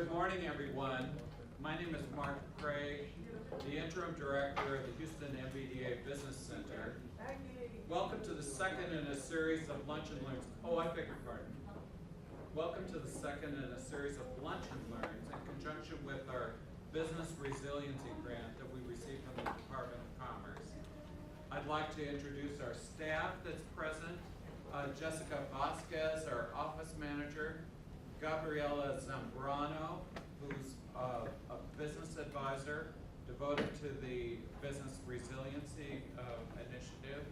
Good morning, everyone. My name is Mark Craig, the Interim Director of the Houston MBDA Business Center. Welcome to the second in a series of lunch and learns. Oh, I beg your pardon. Welcome to the second in a series of lunch and learns in conjunction with our Business Resiliency Grant that we received from the Department of Commerce. I'd like to introduce our staff that's present. Jessica Vasquez, our office manager. Gabriela Zambrano, who's a business advisor devoted to the Business Resiliency Initiative.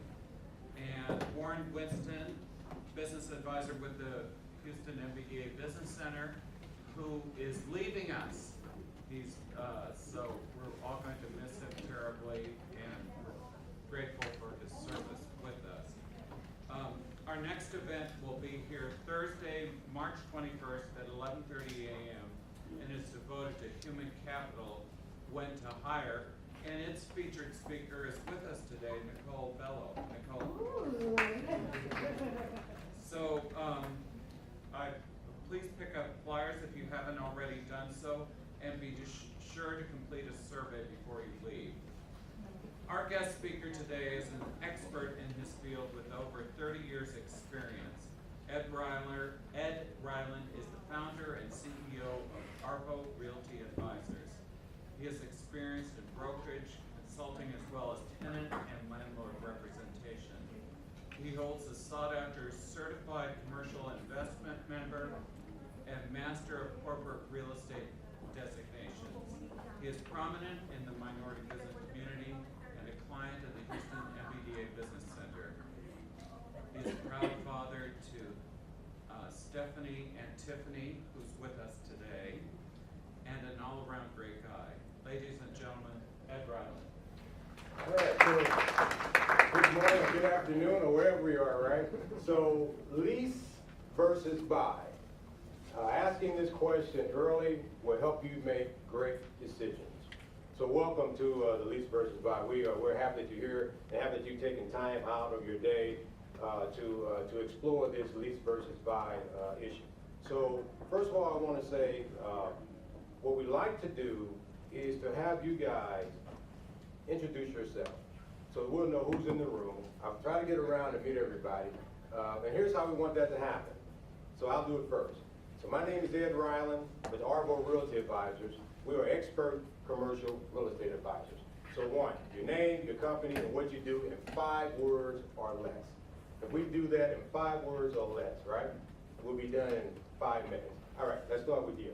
And Warren Winston, business advisor with the Houston MBDA Business Center, who is leaving us. He's so we're all going to miss him terribly, and we're grateful for his service with us. Our next event will be here Thursday, March 21st at 11:30 a.m. and it's devoted to human capital, when to hire. And its featured speaker is with us today, Nicole Bello. Nicole. So please pick up flyers if you haven't already done so, and be sure to complete a survey before you leave. Our guest speaker today is an expert in his field with over 30 years experience. Ed Ryland is the founder and CEO of ARVO Realty Advisors. He is experienced in brokerage, consulting, as well as tenant and landlord representation. He holds a sought-after certified commercial investment member and master of corporate real estate designations. He is prominent in the minority business community and a client of the Houston MBDA Business Center. He is a proud father to Stephanie and Tiffany, who's with us today, and an all-around great guy. Ladies and gentlemen, Ed Ryland. All right, so good morning, good afternoon, or wherever we are, right? So, lease versus buy. Asking this question early will help you make great decisions. So welcome to the lease versus buy. We're happy that you're here and happy that you've taken time out of your day to explore this lease versus buy issue. So first of all, I want to say what we like to do is to have you guys introduce yourself, so we'll know who's in the room. I'll try to get around and meet everybody, and here's how we want that to happen. So I'll do it first. So my name is Ed Ryland with ARVO Realty Advisors. We are expert commercial real estate advisors. So one, your name, your company, and what you do in 5 words or less. If we do that in 5 words or less, right, we'll be done in 5 minutes. All right, let's start with you.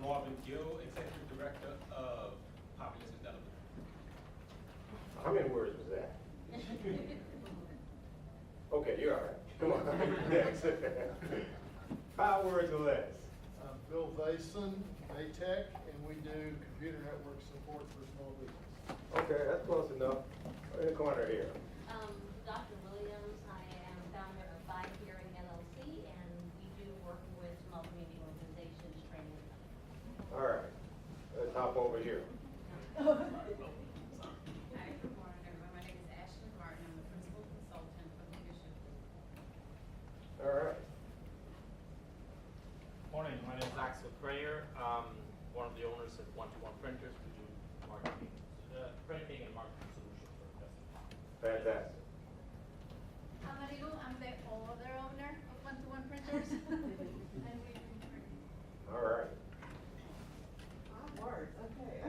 Marvin Gill, Executive Director of Population Development. How many words was that? Okay, you're all right. Come on, next. 5 words or less. Bill Vason, ATEC, and we do computer network support for small business. Okay, that's close enough. In the corner here. Dr. Williams, I am founder of 5 Hearing LLC, and we do work with small community organizations, training them. All right, let's hop over here. Hi, good morning, everyone. My name is Ashley Martin. I'm the principal consultant for leadership. All right. Morning, my name is Axel Prayer. One of the owners of 121 Printers. We do marketing, printing and marketing solutions for customers. Fantastic. Amarillo, I'm the other owner of 121 Printers. And we do printing. All right. Words, okay.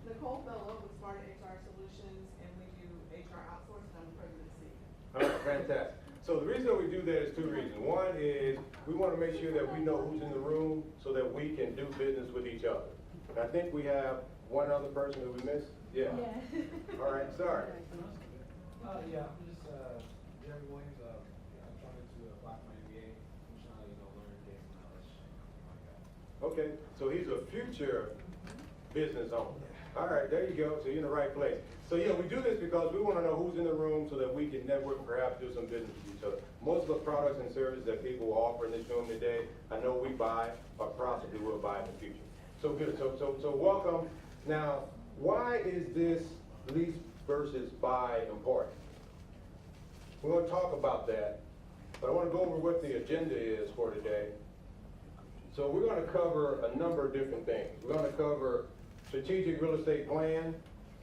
Nicole Bello with Smart HR Solutions, and we do HR outsourcing. I'm the president of C. All right, fantastic. So the reason we do that is 2 reasons. One is we want to make sure that we know who's in the room so that we can do business with each other. And I think we have one other person that we missed. Yeah. All right, sorry. Yeah, I'm just Jeremy Williams. I'm trying to apply for my MBA. I'm trying to learn gain knowledge. Okay, so he's a future business owner. All right, there you go. So you're in the right place. So yeah, we do this because we want to know who's in the room so that we can network and perhaps do some business with each other. Most of the products and services that people offer in this room today, I know we buy or possibly will buy in the future. So good. So welcome. Now, why is this lease versus buy important? We're going to talk about that, but I want to go over what the agenda is for today. So we're gonna cover a number of different things. We're gonna cover strategic real estate plan.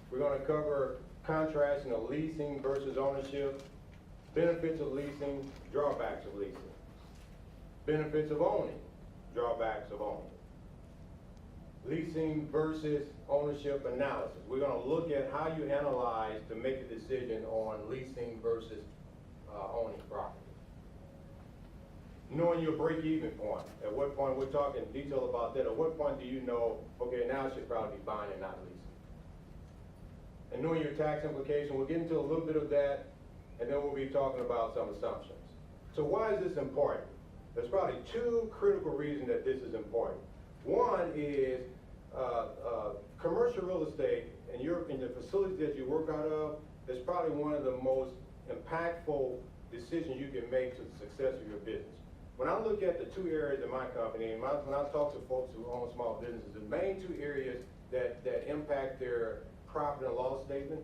We're gonna cover contrasting of leasing versus ownership, benefits of leasing, drawbacks of leasing, benefits of owning, drawbacks of owning, leasing versus ownership analysis. We're gonna look at how you analyze to make a decision on leasing versus owning property. Knowing your break-even point. At what point, we're talking in detail about that, at what point do you know, okay, now I should probably be buying and not leasing? And knowing your tax implication, we'll get into a little bit of that, and then we'll be talking about some assumptions. So why is this important? There's probably two critical reasons that this is important. One is commercial real estate, and in the facilities that you work out of, is probably one of the most impactful decisions you can make to the success of your business. When I look at the two areas in my company, and when I talk to folks who own small businesses, the main two areas that impact their profit and loss statement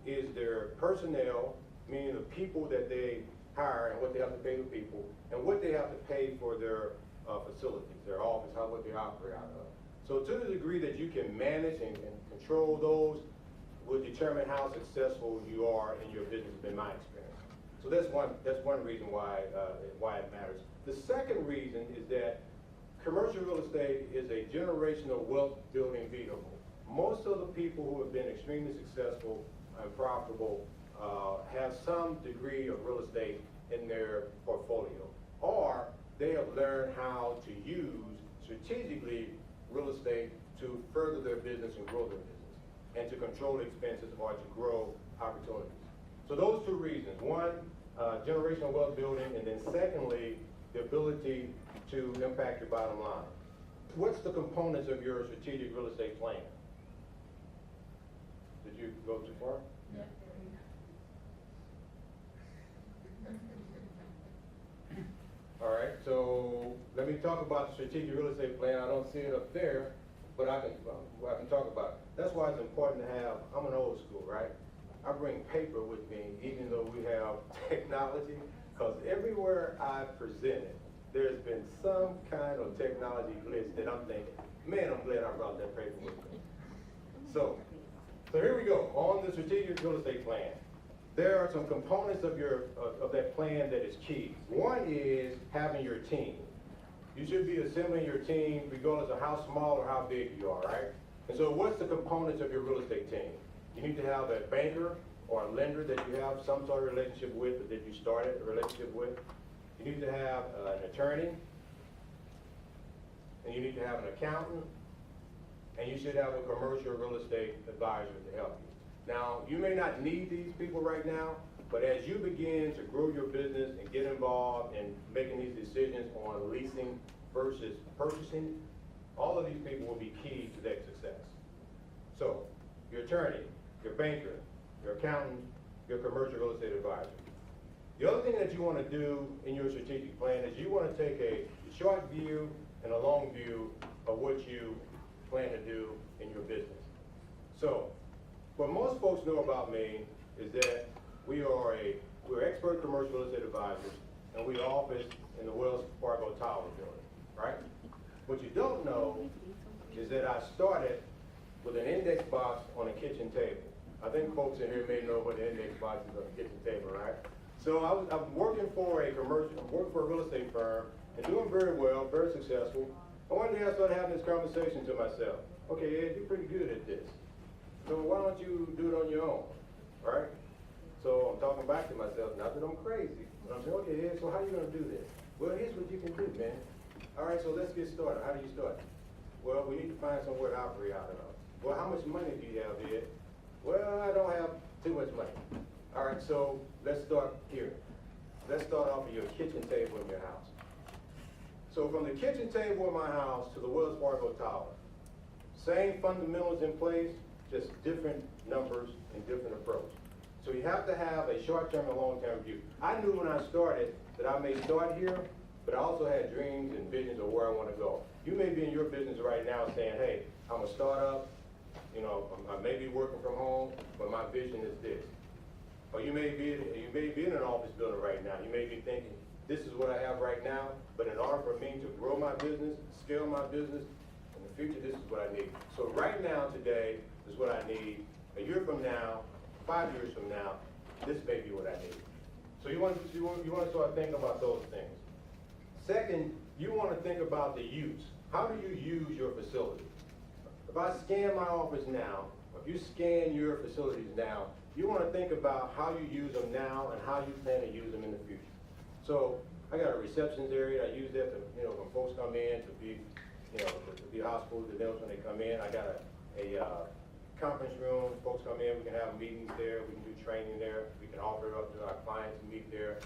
is their personnel, meaning the people that they hire and what they have to pay the people, and what they have to pay for their facilities, their office, what they operate out of. So to the degree that you can manage and control those will determine how successful you are in your business, in my experience. So that's one reason why it matters. The second reason is that commercial real estate is a generational wealth building vehicle. Most of the people who have been extremely successful and profitable have some degree of real estate in their portfolio, or they have learned how to use strategically real estate to further their business and grow their business, and to control expenses or to grow opportunities. So those two reasons: one, generational wealth building, and then secondly, the ability to impact your bottom line. What's the components of your strategic real estate plan? Did you go too far? Yeah. All right, so let me talk about the strategic real estate plan. I don't see it up there, but I can talk about it. That's why it's important to have, I'm an old school, right? I bring paper with me, even though we have technology, because everywhere I've presented, there's been some kind of technology glitch that I'm thinking, man, I'm glad I brought that paper with me. So here we go, on the strategic real estate plan. There are some components of that plan that is key. One is having your team. You should be assembling your team regardless of how small or how big you are, right? And so what's the components of your real estate team? You need to have a banker or a lender that you have some sort of relationship with, or that you started a relationship with. You need to have an attorney, and you need to have an accountant, and you should have a commercial real estate advisor to help you. Now, you may not need these people right now, but as you begin to grow your business and get involved in making these decisions on leasing versus purchasing, all of these people will be key to that success. So, your attorney, your banker, your accountant, your commercial real estate advisor. The other thing that you want to do in your strategic plan is you want to take a short view and a long view of what you plan to do in your business. So, what most folks know about me is that we're expert commercial real estate advisors, and we office in the Wells Fargo Tower building, right? What you don't know is that I started with an index box on a kitchen table. I think folks in here may know what an index box is on a kitchen table, right? So I'm working for a real estate firm and doing very well, very successful. And one day I started having this conversation to myself. Okay, Ed, you're pretty good at this. So why don't you do it on your own, right? So I'm talking back to myself, not that I'm crazy, but I'm saying, okay, Ed, so how are you gonna do this? Well, here's what you can do, man. All right, so let's get started. How do you start? Well, we need to find somewhere to operate out of. Well, how much money do you have, Ed? Well, I don't have too much money. All right, so let's start here. Let's start off with your kitchen table in your house. So from the kitchen table in my house to the Wells Fargo Tower, same fundamentals in place, just different numbers and different approach. So you have to have a short-term and long-term view. I knew when I started that I may start here, but I also had dreams and visions of where I want to go. You may be in your business right now saying, hey, I'm a startup, you know, I may be working from home, but my vision is this. Or you may be in an office building right now. You may be thinking, this is what I have right now, but in order for me to grow my business, scale my business, in the future, this is what I need. So right now, today, is what I need. A year from now, 5 years from now, this may be what I need. So you want to start thinking about those things. Second, you want to think about the use. How do you use your facility? If I scan my office now, if you scan your facilities now, you want to think about how you use them now and how you plan to use them in the future. So I got a receptions area. I use that to, when folks come in to be, to be hospitals to them when they come in. I got a conference room. Folks come in, we can have meetings there. We can do training there. We can offer it up to our clients and meet there.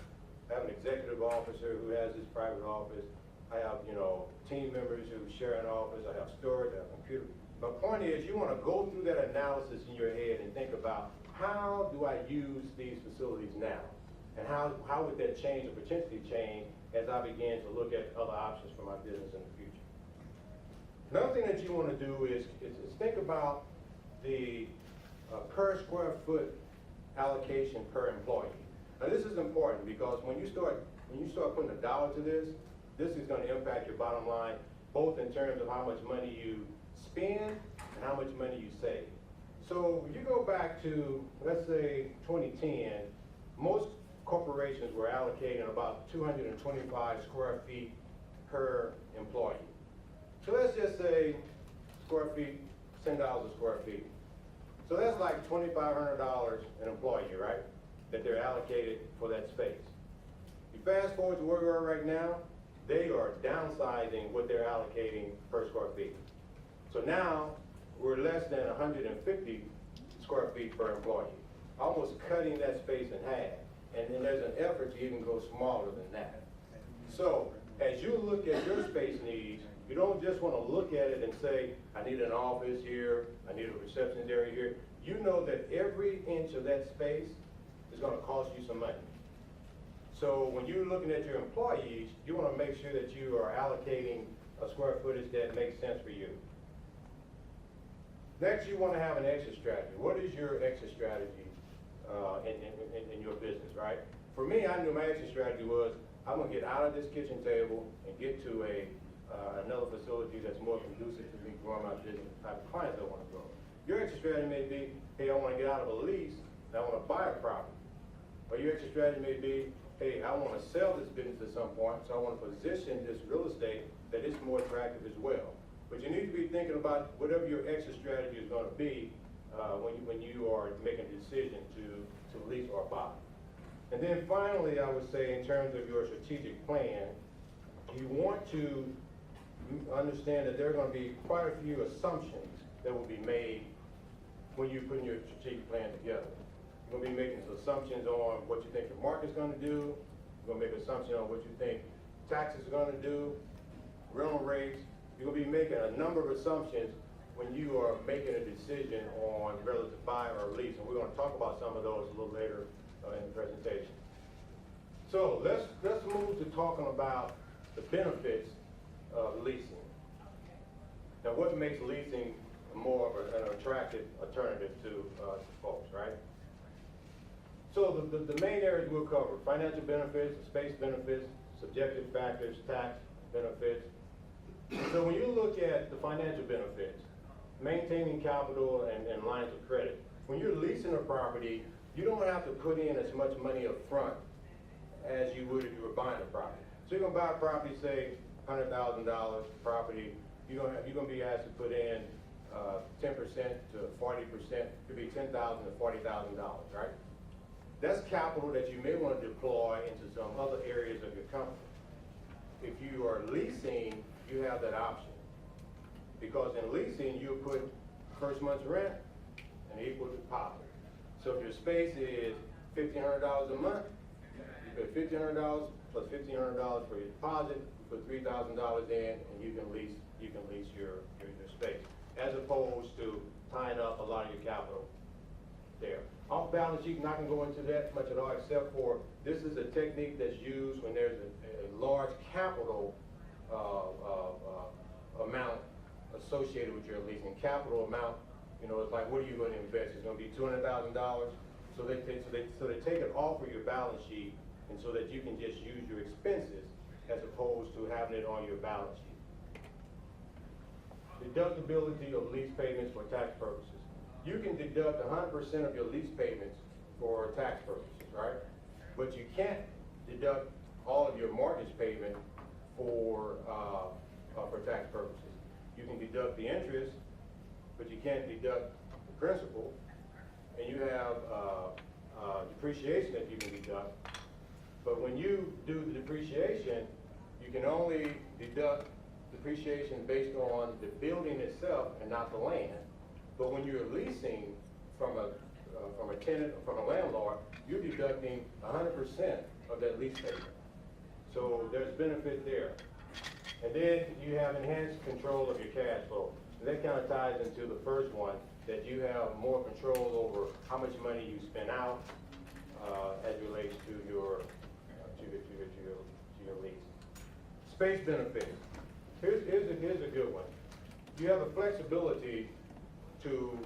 I have an executive officer who has his private office. I have, team members who share an office. I have storage, I have computer. My point is, you want to go through that analysis in your head and think about, how do I use these facilities now? And how would that change or potentially change as I begin to look at other options for my business in the future? Another thing that you want to do is think about the per square foot allocation per employee. Now this is important because when you start putting a dollar to this is going to impact your bottom line, both in terms of how much money you spend and how much money you save. So if you go back to, let's say, 2010, most corporations were allocating about 225 square feet per employee. So let's just say square feet, $10 a square feet. So that's like $2,500 an employee, right? That they're allocated for that space. You fast forward to where we are right now, they are downsizing what they're allocating per square feet. So now we're less than 150 square feet per employee, almost cutting that space in half. And then there's an effort to even go smaller than that. So as you look at your space needs, you don't just want to look at it and say, I need an office here, I need a reception area here. You know that every inch of that space is going to cost you some money. So when you're looking at your employees, you want to make sure that you are allocating a square footage that makes sense for you. Next, you want to have an exit strategy. What is your exit strategy in your business, right? For me, I knew my exit strategy was, I'm going to get out of this kitchen table and get to another facility that's more conducive to me growing my business, the type of clients I want to grow. Your exit strategy may be, hey, I want to get out of a lease and I want to buy a property. Or your exit strategy may be, hey, I want to sell this business at some point, so I want to position this real estate that is more attractive as well. But you need to be thinking about whatever your exit strategy is going to be when you are making a decision to lease or buy. And then finally, I would say in terms of your strategic plan, you want to understand that there are going to be quite a few assumptions that will be made when you're putting your strategic plan together. You're going to be making assumptions on what you think the market's going to do. You're going to make assumptions on what you think taxes are going to do, rental rates. You're going to be making a number of assumptions when you are making a decision on whether to buy or lease. And we're going to talk about some of those a little later in the presentation. So let's move to talking about the benefits of leasing. Now, what makes leasing more of an attractive alternative to folks, right? So the main areas we'll cover: financial benefits, space benefits, subjective factors, tax benefits. So when you look at the financial benefits, maintaining capital and lines of credit, when you're leasing a property, you don't have to put in as much money up front as you would if you were buying a property. So you're going to buy a property, say $100,000 property, you're going to be asked to put in 10% to 40%, could be $10,000 to $40,000, right? That's capital that you may want to deploy into some other areas of your company. If you are leasing, you have that option. Because in leasing, you put first month's rent and equal deposit. So if your space is $1,500 a month, you put $1,500 plus $1,500 for your deposit, you put $3,000 in, and you can lease your space, as opposed to tying up a lot of your capital there. Off balance sheet, not going to go into that much at all, except for this is a technique that's used when there's a large capital amount associated with your leasing. Capital amount, it's like, what are you going to invest? It's going to be $200,000. So they take it off of your balance sheet and so that you can just use your expenses as opposed to having it on your balance sheet. Deductibility of lease payments for tax purposes. You can deduct 100% of your lease payments for tax purposes, right? But you can't deduct all of your mortgage payment for tax purposes. You can deduct the interest, but you can't deduct the principal. And you have depreciation that you can deduct. But when you do the depreciation, you can only deduct depreciation based on the building itself and not the land. But when you're leasing from a tenant or from a landlord, you're deducting 100% of that lease payment. So there's benefit there. And then you have enhanced control of your cash flow. And that kind of ties into the first one, that you have more control over how much money you spend out as it relates to your lease. Space benefits. Here's a good one. You have the flexibility to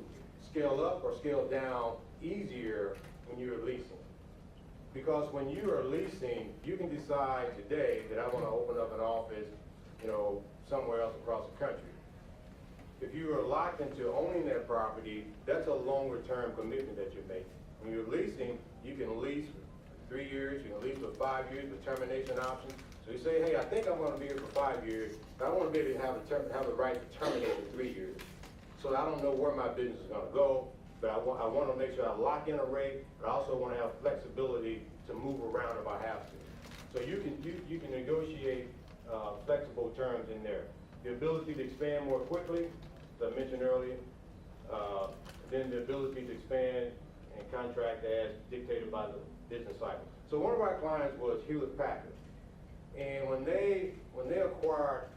scale up or scale down easier when you're leasing. Because when you are leasing, you can decide today that I want to open up an office, somewhere else across the country. If you are locked into owning that property, that's a longer term commitment that you're making. When you're leasing, you can lease for 3 years, you can lease for 5 years with termination options. So you say, hey, I think I'm going to be here for 5 years, but I want to be able to have the right to terminate in 3 years. So I don't know where my business is going to go, but I want to make sure I lock in a rate, but I also want to have flexibility to move around if I have to. So you can negotiate flexible terms in there. The ability to expand more quickly, as I mentioned earlier, then the ability to expand and contract as dictated by the business cycle. So one of our clients was Hewlett-Packard. And when they acquired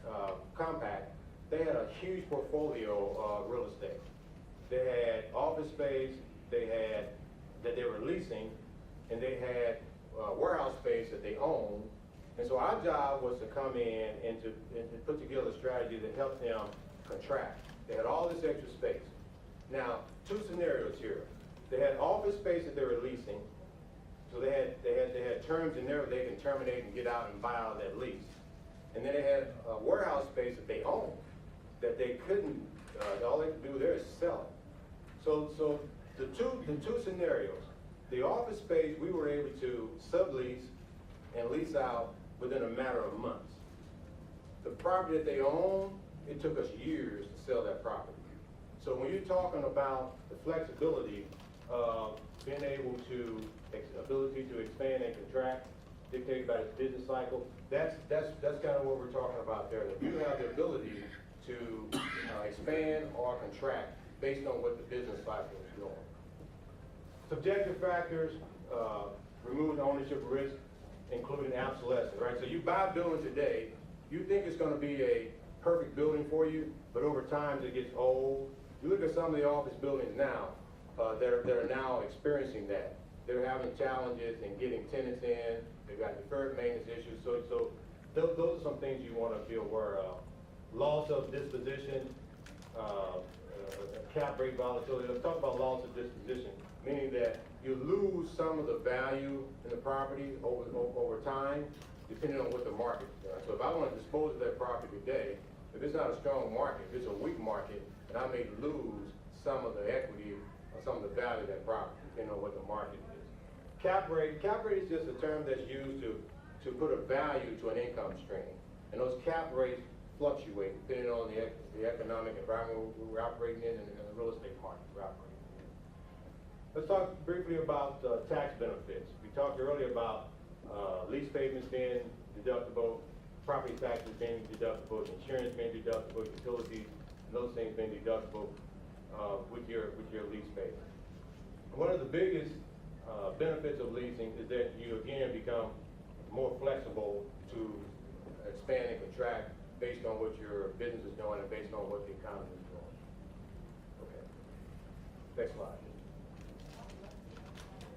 Compact, they had a huge portfolio of real estate. They had office space, that they were leasing, and they had warehouse space that they owned. And so our job was to come in and to put together a strategy that helped them contract. They had all this extra space. Now, two scenarios here. They had office space that they were leasing, so they had terms in there where they can terminate and get out and buy out of that lease. And then they had a warehouse space that they owned that they couldn't. All they could do there is sell it. So the two scenarios. The office space we were able to sublease and lease out within a matter of months. The property that they own, it took us years to sell that property. So when you're talking about the flexibility of being able to, ability to expand and contract, dictated by the business cycle, that's kind of what we're talking about there. That you have the ability to expand or contract based on what the business cycle is doing. Subjective factors, remove the ownership risk, including obsolescence, right? So you buy a building today, you think it's going to be a perfect building for you, but over time it gets old. You look at some of the office buildings now that are now experiencing that. They're having challenges in getting tenants in. They've got deferred maintenance issues. So those are some things you want to be aware of. Loss of disposition, cap rate volatility. Let's talk about loss of disposition, meaning that you lose some of the value in the property over time, depending on what the market is doing. So if I want to dispose of that property today, if it's not a strong market, if it's a weak market, then I may lose some of the equity or some of the value of that property, depending on what the market is. Cap rate is just a term that's used to put a value to an income stream. And those cap rates fluctuate depending on the economic environment we're operating in and the real estate market we're operating in. Let's talk briefly about tax benefits. We talked earlier about lease payments being deductible, property taxes being deductible, insurance being deductible, utilities, and those things being deductible with your lease payment. One of the biggest benefits of leasing is that you again become more flexible to expand and contract based on what your business is doing and based on what the economy is doing. Okay. Next slide.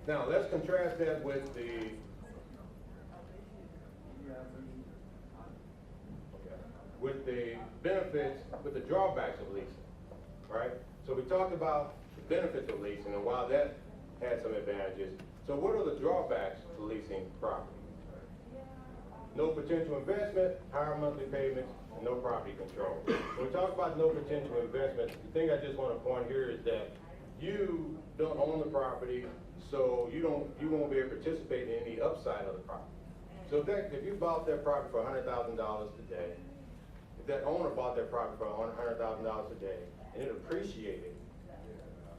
Now let's contrast that with the benefits, with the drawbacks of leasing, right? So we talked about the benefits of leasing and while that had some advantages. So what are the drawbacks to leasing property? no potential investment, higher monthly payments, and no property control. When we talk about no potential investment, the thing I just want to point here is that you don't own the property, so you won't be able to participate in any upside of the property. So if you bought that property for $100,000 today, if that owner bought that property for $100,000 today, and it appreciated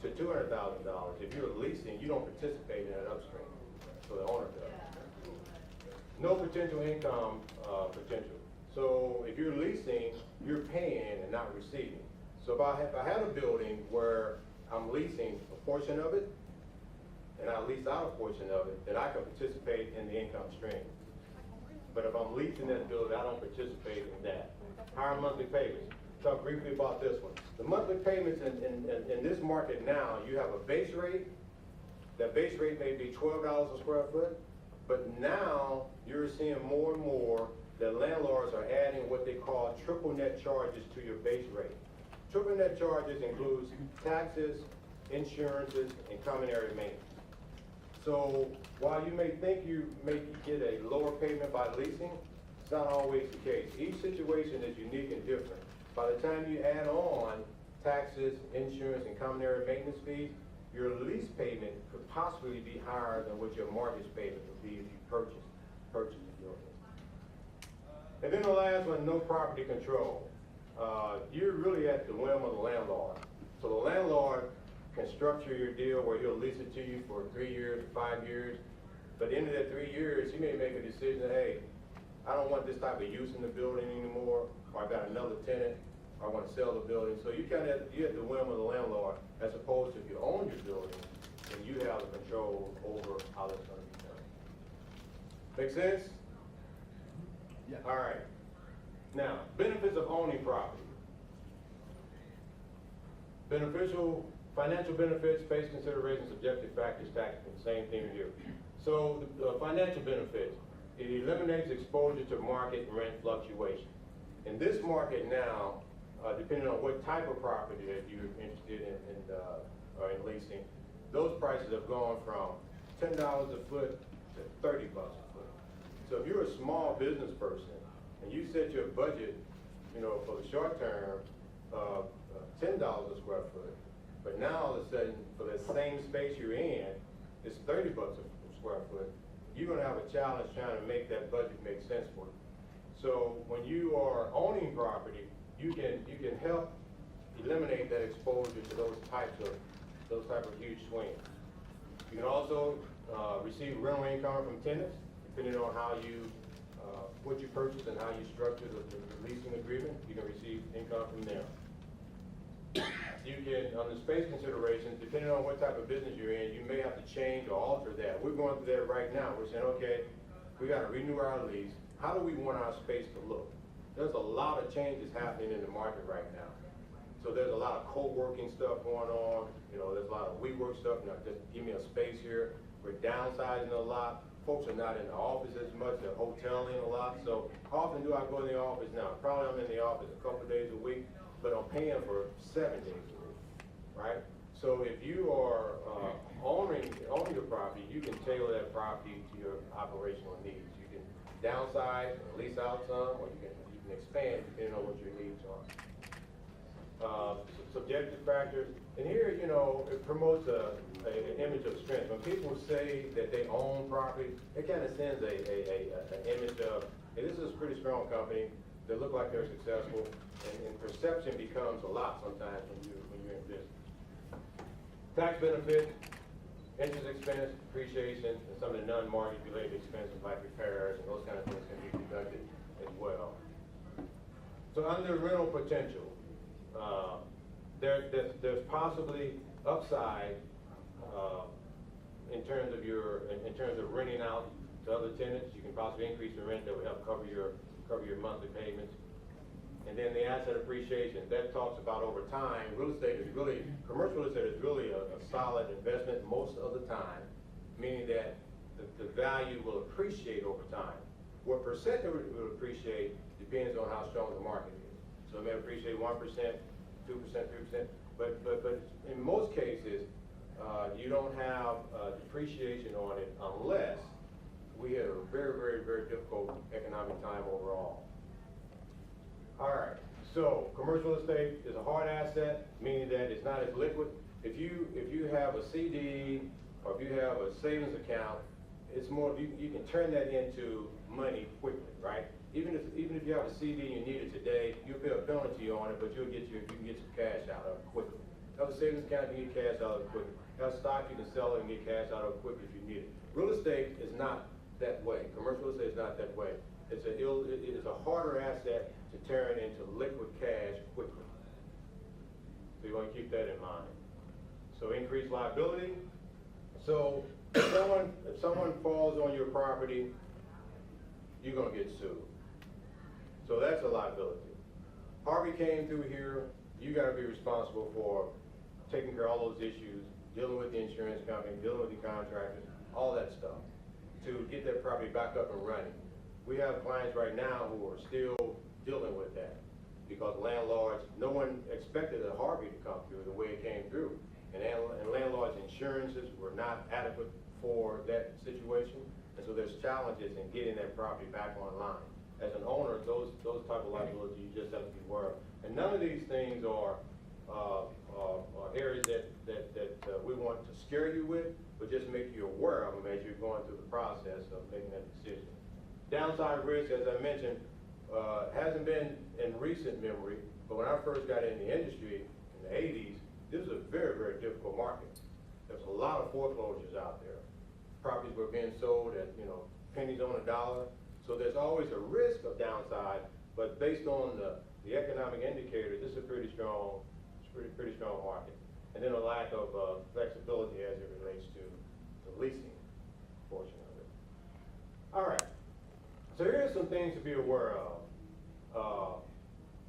to $200,000, if you're leasing, you don't participate in that upstream, so the owner does. No potential income potential. So if you're leasing, you're paying and not receiving. So if I had a building where I'm leasing a portion of it, and I lease out a portion of it, then I can participate in the income stream. But if I'm leasing that building, I don't participate in that. Higher monthly payments. Talk briefly about this one. The monthly payments in this market now, you have a base rate. That base rate may be $12 a square foot, but now you're seeing more and more that landlords are adding what they call triple net charges to your base rate. Triple net charges includes taxes, insurances, and common area maintenance. So while you may think you may get a lower payment by leasing, it's not always the case. Each situation is unique and different. By the time you add on taxes, insurance, and common area maintenance fees, your lease payment could possibly be higher than what your mortgage payment would be if you purchase the building. And then the last one, no property control. You're really at the whim of the landlord. So the landlord can structure your deal where he'll lease it to you for 3 years, 5 years. But at the end of that 3 years, he may make a decision that, hey, I don't want this type of use in the building anymore, or I've got another tenant, or I want to sell the building. So you're at the whim of the landlord, as opposed to if you own your building, then you have the control over how that's going to be done. Make sense? Yeah. All right. Now, benefits of owning property. Financial benefits, space considerations, subjective factors, tactical, same thing here. So the financial benefits, it eliminates exposure to market rent fluctuation. In this market now, depending on what type of property that you're interested in leasing, those prices have gone from $10 a foot to $30 a foot. So if you're a small business person and you set your budget, for the short term of $10 a square foot, but now all of a sudden for the same space you're in, it's $30 a square foot, you're going to have a challenge trying to make that budget make sense for you. So when you are owning property, you can help eliminate that exposure to those types of huge swings. You can also receive rental income from tenants, depending on how you what you purchase and how you structure the leasing agreement. You can receive income from there. You can, on the space considerations, depending on what type of business you're in, you may have to change or alter that. We're going through that right now. We're saying, okay, we got to renew our lease. How do we want our space to look? There's a lot of changes happening in the market right now. So there's a lot of co-working stuff going on. There's a lot of WeWork stuff. Just give me a space here. We're downsizing a lot. Folks are not in the office as much. They're hoteling a lot. So how often do I go in the office now? Probably I'm in the office a couple of days a week, but I'm paying for 7 days a week, right? So if you are owning your property, you can tailor that property to your operational needs. You can downsize, lease out some, or you can expand depending on what your needs are. Subjective factors, and here, it promotes an image of strength. When people say that they own property, it kind of sends an image of, hey, this is a pretty strong company. They look like they're successful, and perception becomes a lot sometimes when you're in business. Tax benefit, interest expense, depreciation, and some of the non-mortgage related expenses like repairs and those kind of things can be deducted as well. So under rental potential, there's possibly upside in terms of renting out to other tenants. You can possibly increase the rent that will help cover your monthly payments. And then the asset appreciation, that talks about over time. Commercial real estate is really a solid investment most of the time, meaning that the value will appreciate over time. What percent it will appreciate depends on how strong the market is. So it may appreciate 1%, 2%, 3%, but in most cases, you don't have depreciation on it unless we had a very, very, very difficult economic time overall. All right, so commercial real estate is a hard asset, meaning that it's not as liquid. If you have a CD or if you have a savings account, it's more, you can turn that into money quickly, right? Even if you have a CD and you need it today, you'll pay a penalty on it, but you can get some cash out of it quickly. Have a savings account, you can get cash out of it quickly. Have stock, you can sell it and get cash out of it quickly if you need it. Real estate is not that way. Commercial real estate is not that way. It is a harder asset to turn into liquid cash quickly. So you want to keep that in mind. So increased liability. So if someone falls on your property, you're gonna get sued. So that's a liability. Harvey came through here, you gotta be responsible for taking care of all those issues, dealing with the insurance company, dealing with the contractors, all that stuff, to get that property back up and running. We have clients right now who are still dealing with that because landlords, no one expected a Harvey to come through the way it came through. And landlords' insurances were not adequate for that situation. And so there's challenges in getting that property back online. As an owner, those type of liabilities you just have to be aware of. And none of these things are areas that we want to scare you with, but just make you aware of them as you're going through the process of making that decision. Downside risk, as I mentioned, hasn't been in recent memory, but when I first got in the industry in the 80s, this was a very, very difficult market. There was a lot of foreclosures out there. Properties were being sold at, pennies on a dollar. So there's always a risk of downside, but based on the economic indicators, this is a pretty strong market. And then a lack of flexibility as it relates to the leasing portion of it. All right, so here's some things to be aware of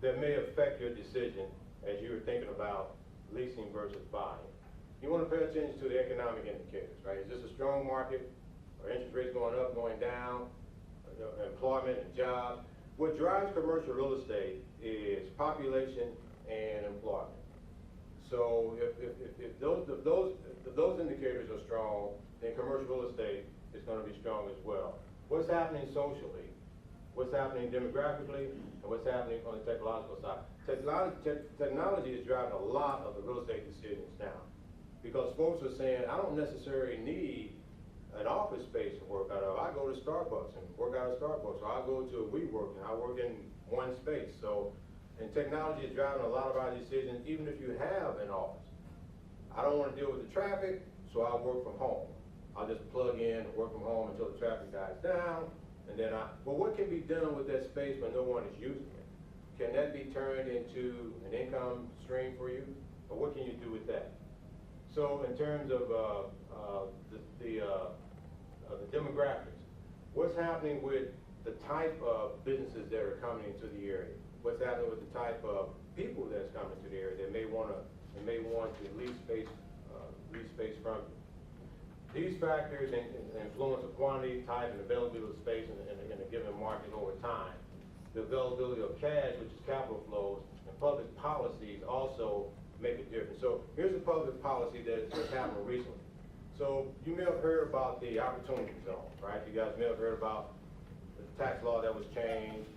that may affect your decision as you were thinking about leasing versus buying. You want to pay attention to the economic indicators, right? Is this a strong market? Are interest rates going up, going down? Employment and jobs. What drives commercial real estate is population and employment. So if those indicators are strong, then commercial real estate is going to be strong as well. What's happening socially? What's happening demographically? And what's happening on the technological side? Technology is driving a lot of the real estate decisions now. Because folks are saying, I don't necessarily need an office space to work out of. I go to Starbucks and work out of Starbucks, or I go to a WeWork and I work in one space. So, and technology is driving a lot of our decisions, even if you have an office. I don't want to deal with the traffic, so I'll work from home. I'll just plug in and work from home until the traffic dies down, and then well, what can be done with that space when no one is using it? Can that be turned into an income stream for you? Or what can you do with that? So in terms of the demographics, what's happening with the type of businesses that are coming into the area? What's happening with the type of people that's coming to the area that may want to lease space from you? These factors influence the quantity, type, and availability of space in a given market over time. The availability of cash, which is capital flows, and public policies also make a difference. So here's a public policy that's happened recently. So you may have heard about the opportunity zone, right? You guys may have heard about the tax law that was changed.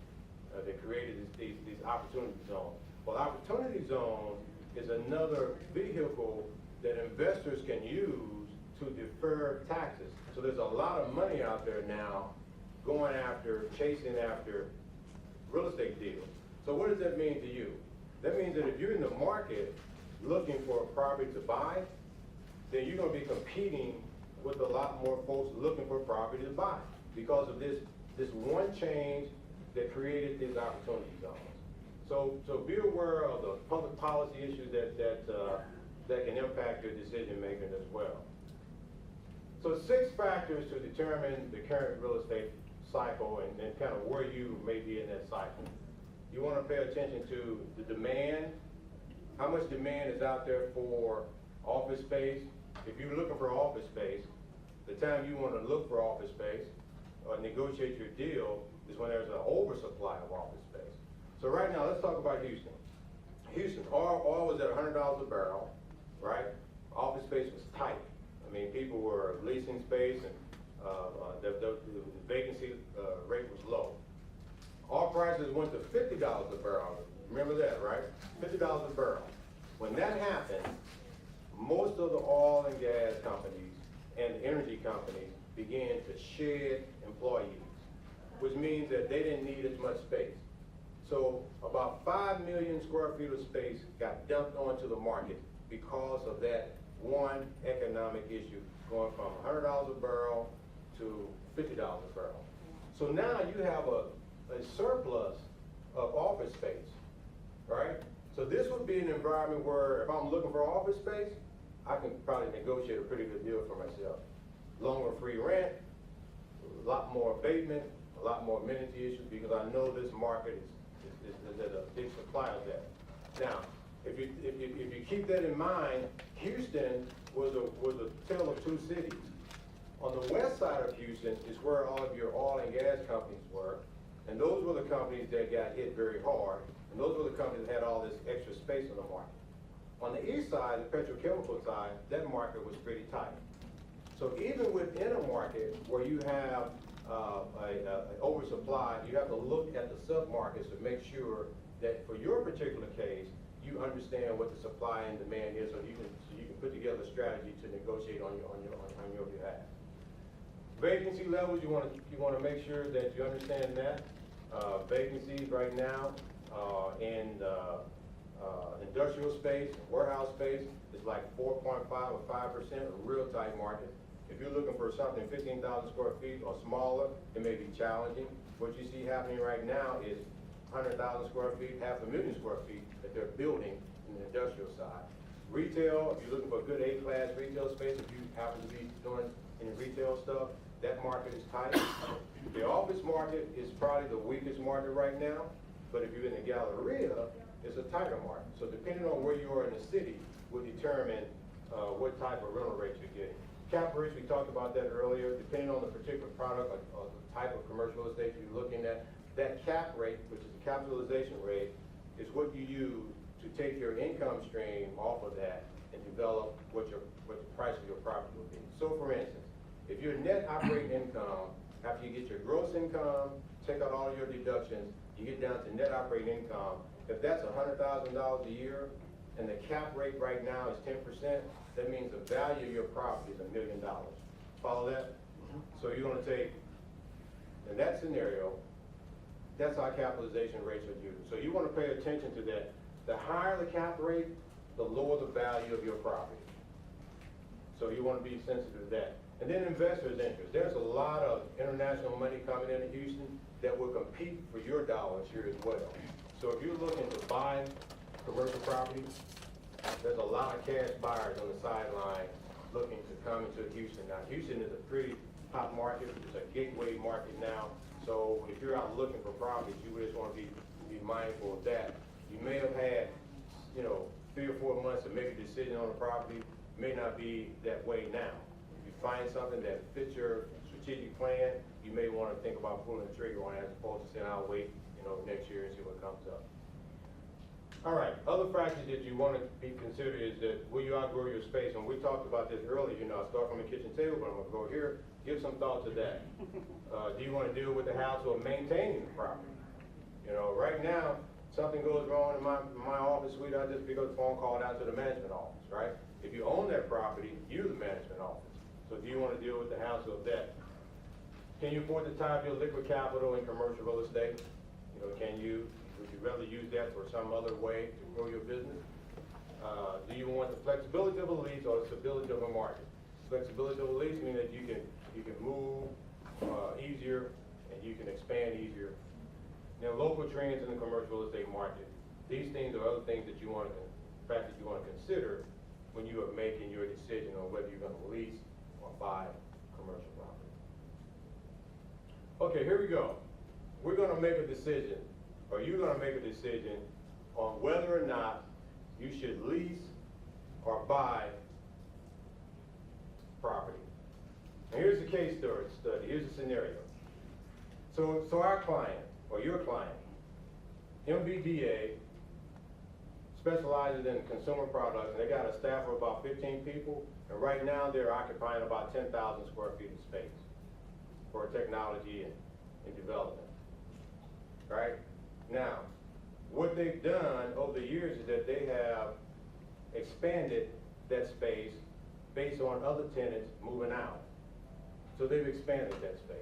They created these opportunity zones. Well, opportunity zone is another vehicle that investors can use to defer taxes. So there's a lot of money out there now going after, chasing after real estate deals. So what does that mean to you? That means that if you're in the market looking for a property to buy, then you're going to be competing with a lot more folks looking for property to buy because of this one change that created these opportunity zones. So be aware of the public policy issues that can impact your decision making as well. So 6 factors to determine the current real estate cycle and kind of where you may be in that cycle. You want to pay attention to the demand, how much demand is out there for office space. If you're looking for office space, the time you want to look for office space or negotiate your deal is when there's an oversupply of office space. So right now, let's talk about Houston. Houston, oil was at $100 a barrel, right? Office space was tight. I mean, people were leasing space and The vacancy rate was low. All prices went to $50 a barrel. Remember that, right? $50 a barrel. When that happened, most of the oil and gas companies and energy companies began to shed employees, which means that they didn't need as much space. So about 5 million square feet of space got dumped onto the market because of that one economic issue, going from $100 a barrel to $50 a barrel. So now you have a surplus of office space, right? So this would be an environment where if I'm looking for office space, I can probably negotiate a pretty good deal for myself. Longer free rent, a lot more abatement, a lot more amenity issues, because I know this market is there's a big supply of that. Now, if you keep that in mind, Houston was a tale of two cities. On the west side of Houston is where all of your oil and gas companies were, and those were the companies that got hit very hard, and those were the companies that had all this extra space on the market. On the east side, the petrochemical side, that market was pretty tight. So even within a market where you have an oversupply, you have to look at the sub-markets to make sure that for your particular case, you understand what the supply and demand is, so you can put together a strategy to negotiate on your behalf. Vacancy levels, you want to make sure that you understand that. Vacancies right now in industrial space, warehouse space, is like 4.5 or 5%, a real tight market. If you're looking for something 15,000 square feet or smaller, it may be challenging. What you see happening right now is 100,000 square feet, 500,000 square feet that they're building in the industrial side. Retail, if you're looking for a good A-class retail space, if you happen to be doing any retail stuff, that market is tight. The office market is probably the weakest market right now, but if you're in the Galleria, it's a tighter market. So depending on where you are in the city will determine what type of rental rates you're getting. Cap rates, we talked about that earlier, depending on the particular product or the type of commercial real estate you're looking at. That cap rate, which is the capitalization rate, is what you use to take your income stream off of that and develop what the price of your property will be. So for instance, if your net operating income, after you get your gross income, take out all your deductions, you get down to net operating income, if that's $100,000 a year, and the cap rate right now is 10%, that means the value of your property is $1 million. Follow that? So you're gonna take, in that scenario, that's how capitalization rates are used. So you wanna pay attention to that. The higher the cap rate, the lower the value of your property. So you wanna be sensitive to that. And then investors' interest. There's a lot of international money coming into Houston that will compete for your dollars here as well. So if you're looking to buy commercial property, there's a lot of cash buyers on the sideline looking to come into Houston. Now, Houston is a pretty hot market. It's a gateway market now. So if you're out looking for properties, you just want to be mindful of that. You may have had, 3 or 4 months to make a decision on a property. May not be that way now. If you find something that fits your strategic plan, you may want to think about pulling the trigger on it as opposed to saying, I'll wait, next year and see what comes up. All right, other factors that you want to be considered is that will you outgrow your space? And we talked about this earlier, I start from the kitchen table, but I'm gonna go here, give some thought to that. Do you want to deal with the house or maintaining the property? Right now, something goes wrong in my office suite, I just pick up the phone call down to the management office, right? If you own that property, you're the management office. So do you want to deal with the house or that? Can you afford to tie up your liquid capital in commercial real estate? Would you rather use that for some other way to grow your business? Do you want the flexibility of a lease or the stability of a market? Flexibility of a lease means that you can move easier and you can expand easier. Now, local trends in the commercial real estate market. These things are other things that you want to consider when you are making your decision on whether you're going to lease or buy commercial property. Okay, here we go. We're going to make a decision, or you're going to make a decision on whether or not you should lease or buy property. Now here's the case study. Here's the scenario. So our client, or your client, MBDA, specializes in consumer products, and they got a staff of about 15 people, and right now they're occupying about 10,000 square feet of space. for technology and development. Right? Now, what they've done over the years is that they have expanded that space based on other tenants moving out. So they've expanded that space.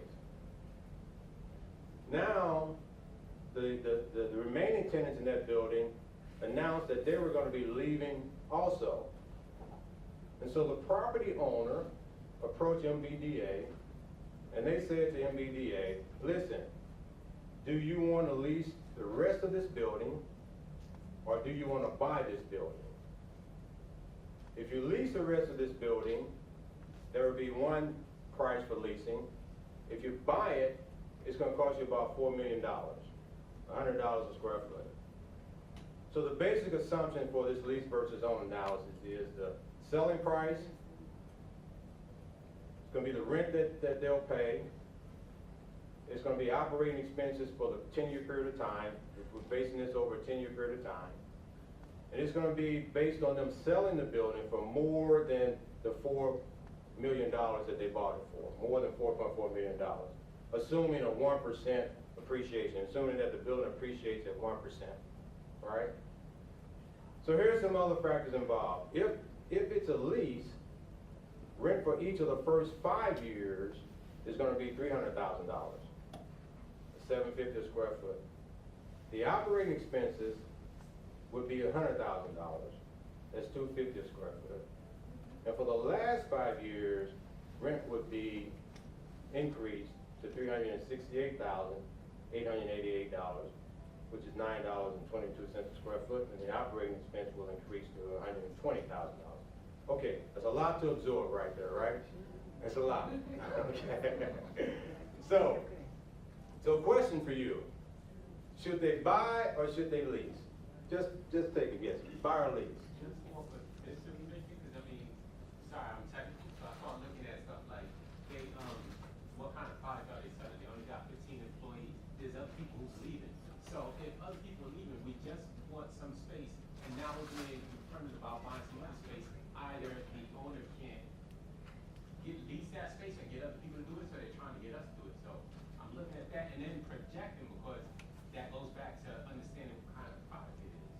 Now, the remaining tenants in that building announced that they were going to be leaving also. And so the property owner approached MBDA, and they said to MBDA, listen, do you want to lease the rest of this building, or do you want to buy this building? If you lease the rest of this building, there will be one price for leasing. If you buy it, it's going to cost you about $4 million, $100 a square foot. So the basic assumption for this lease versus own analysis is the selling price, it's going to be the rent that they'll pay, it's going to be operating expenses for the 10-year period of time. We're basing this over a 10-year period of time. And it's going to be based on them selling the building for more than the $4 million that they bought it for, more than $4.4 million, assuming a 1% appreciation, assuming that the building appreciates at 1%, all right? So here's some other factors involved. If it's a lease, rent for each of the first 5 years is going to be $300,000, $750 a square foot. The operating expenses would be $100,000. That's $250 a square foot. And for the last 5 years, rent would be increased to $368,888, which is $9.22 a square foot, and the operating expense will increase to $120,000. Okay, that's a lot to absorb right there, right? That's a lot. Okay. So question for you. Should they buy or should they lease? Just take a guess. Buy or lease? Just more for decision making, because I mean, sorry, I'm technical, so I start looking at stuff like, they, what kind of product are they selling? They only got 15 employees. There's other people who's leaving. So if other people are leaving, we just want some space, and now we're being determined about buying some other space. Either the owner can't lease that space and get other people to do it, so they're trying to get us to do it. So I'm looking at that and then projecting, because that goes back to understanding what kind of product it is.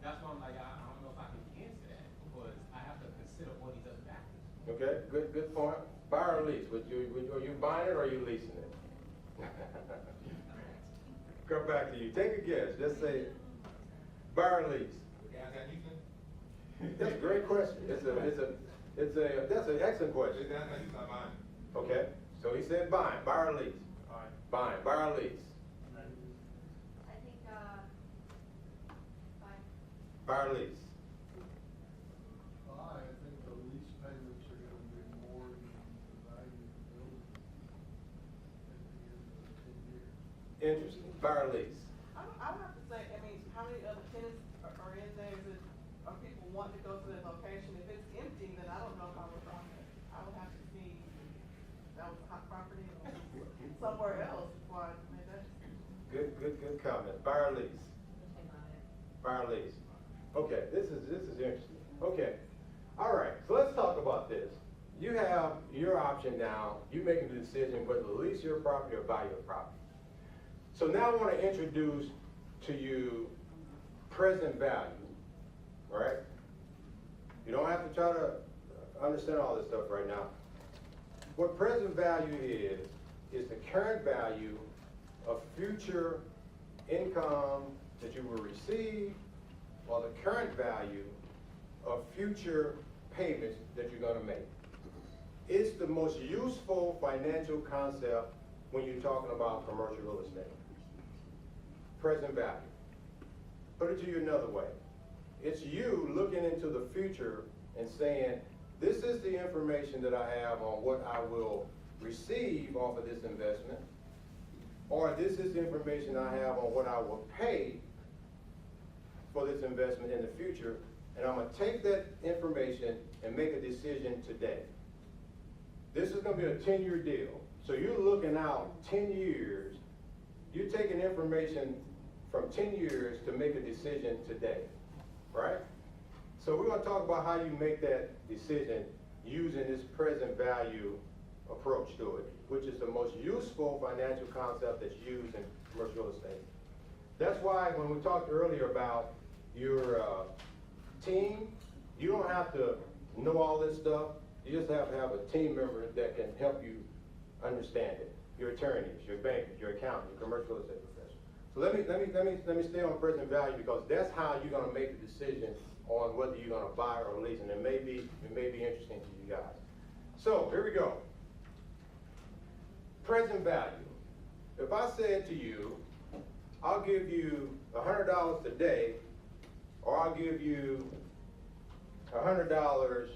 That's why I'm like, I don't know if I can answer that, because I have to consider all these other factors. Okay, good point. Buy or lease? Are you buying it or are you leasing it? Come back to you. Take a guess. Just say buy or lease. That's a great question. That's an excellent question. Okay, so he said buy or lease. Buy or lease. I think, Buy or lease. I think the lease payments are gonna be more than the value of the building at the end of the 10 years. Interesting. Buy or lease. I would have to say, I mean, how many other tenants are in there? Are people wanting to go to that location? If it's empty, then I don't know if I would buy it. I would have to see that was hot property or somewhere else before I made that decision. Good comment. Buy or lease. Buy or lease. Okay, this is interesting. Okay, all right. So let's talk about this. You have your option now. You making the decision whether to lease your property or buy your property. So now I want to introduce to you present value. All right? You don't have to try to understand all this stuff right now. What present value is the current value of future income that you will receive, or the current value of future payments that you're going to make. It's the most useful financial concept when you're talking about commercial real estate. Present value. Put it to you another way. It's you looking into the future and saying, this is the information that I have on what I will receive off of this investment, or this is the information I have on what I will pay for this investment in the future, and I'm going to take that information and make a decision today. This is going to be a 10-year deal. So you're looking out 10 years. You're taking information from 10 years to make a decision today, right? So we're going to talk about how you make that decision using this present value approach to it, which is the most useful financial concept that's used in commercial real estate. That's why when we talked earlier about your team, you don't have to know all this stuff. You just have to have a team member that can help you understand it. Your attorneys, your bankers, your accountants, your commercial real estate professionals. So let me stay on present value, because that's how you're gonna make the decision on whether you're gonna buy or lease, and it may be interesting to you guys. So here we go. Present value. If I said to you, I'll give you $100 today, or I'll give you $100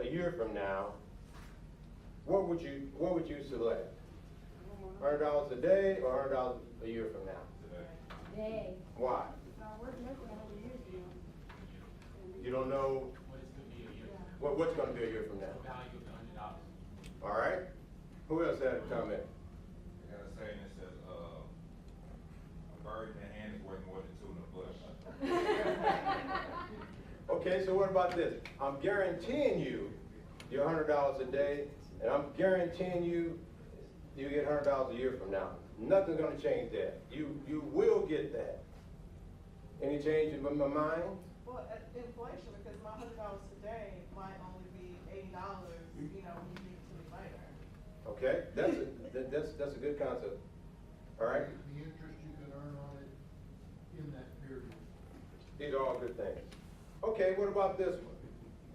a year from now, what would you select? $100 a day or $100 a year from now? Day. Why? You don't know What is gonna be a year? what's going to be a year from now. The value of the $100. All right. Who else had a comment? I got a saying that says, a bird in the hand is worth more than two in the bush. Okay, so what about this? I'm guaranteeing you your $100 a day, and I'm guaranteeing you get $100 a year from now. Nothing's going to change that. You will get that. Any change in my mind? Well, inflation, because my $100 today might only be $80, you know, when you give it to me later. Okay, that's a good concept. All right. The interest you could earn on it in that period. These are all good things. Okay, what about this one?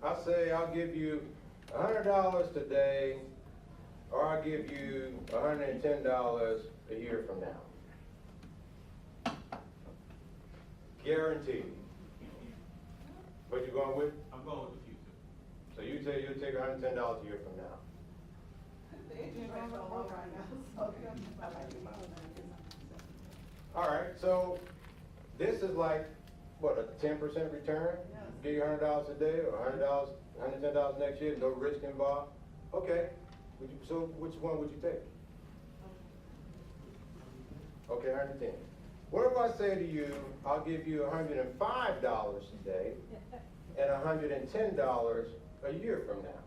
I say I'll give you $100 today, or I'll give you $110 a year from now. Guaranteed. What you going with? I'm going with the future. So you say you'll take $110 a year from now. The interest rate's so low right now, so I might be All right, so this is like, what, a 10% return? Yes. Give you $100 a day, or $100, $110 next year, no risk involved? Okay, so which one would you take? Okay, 110. What if I say to you, I'll give you $105 today and $110 a year from now?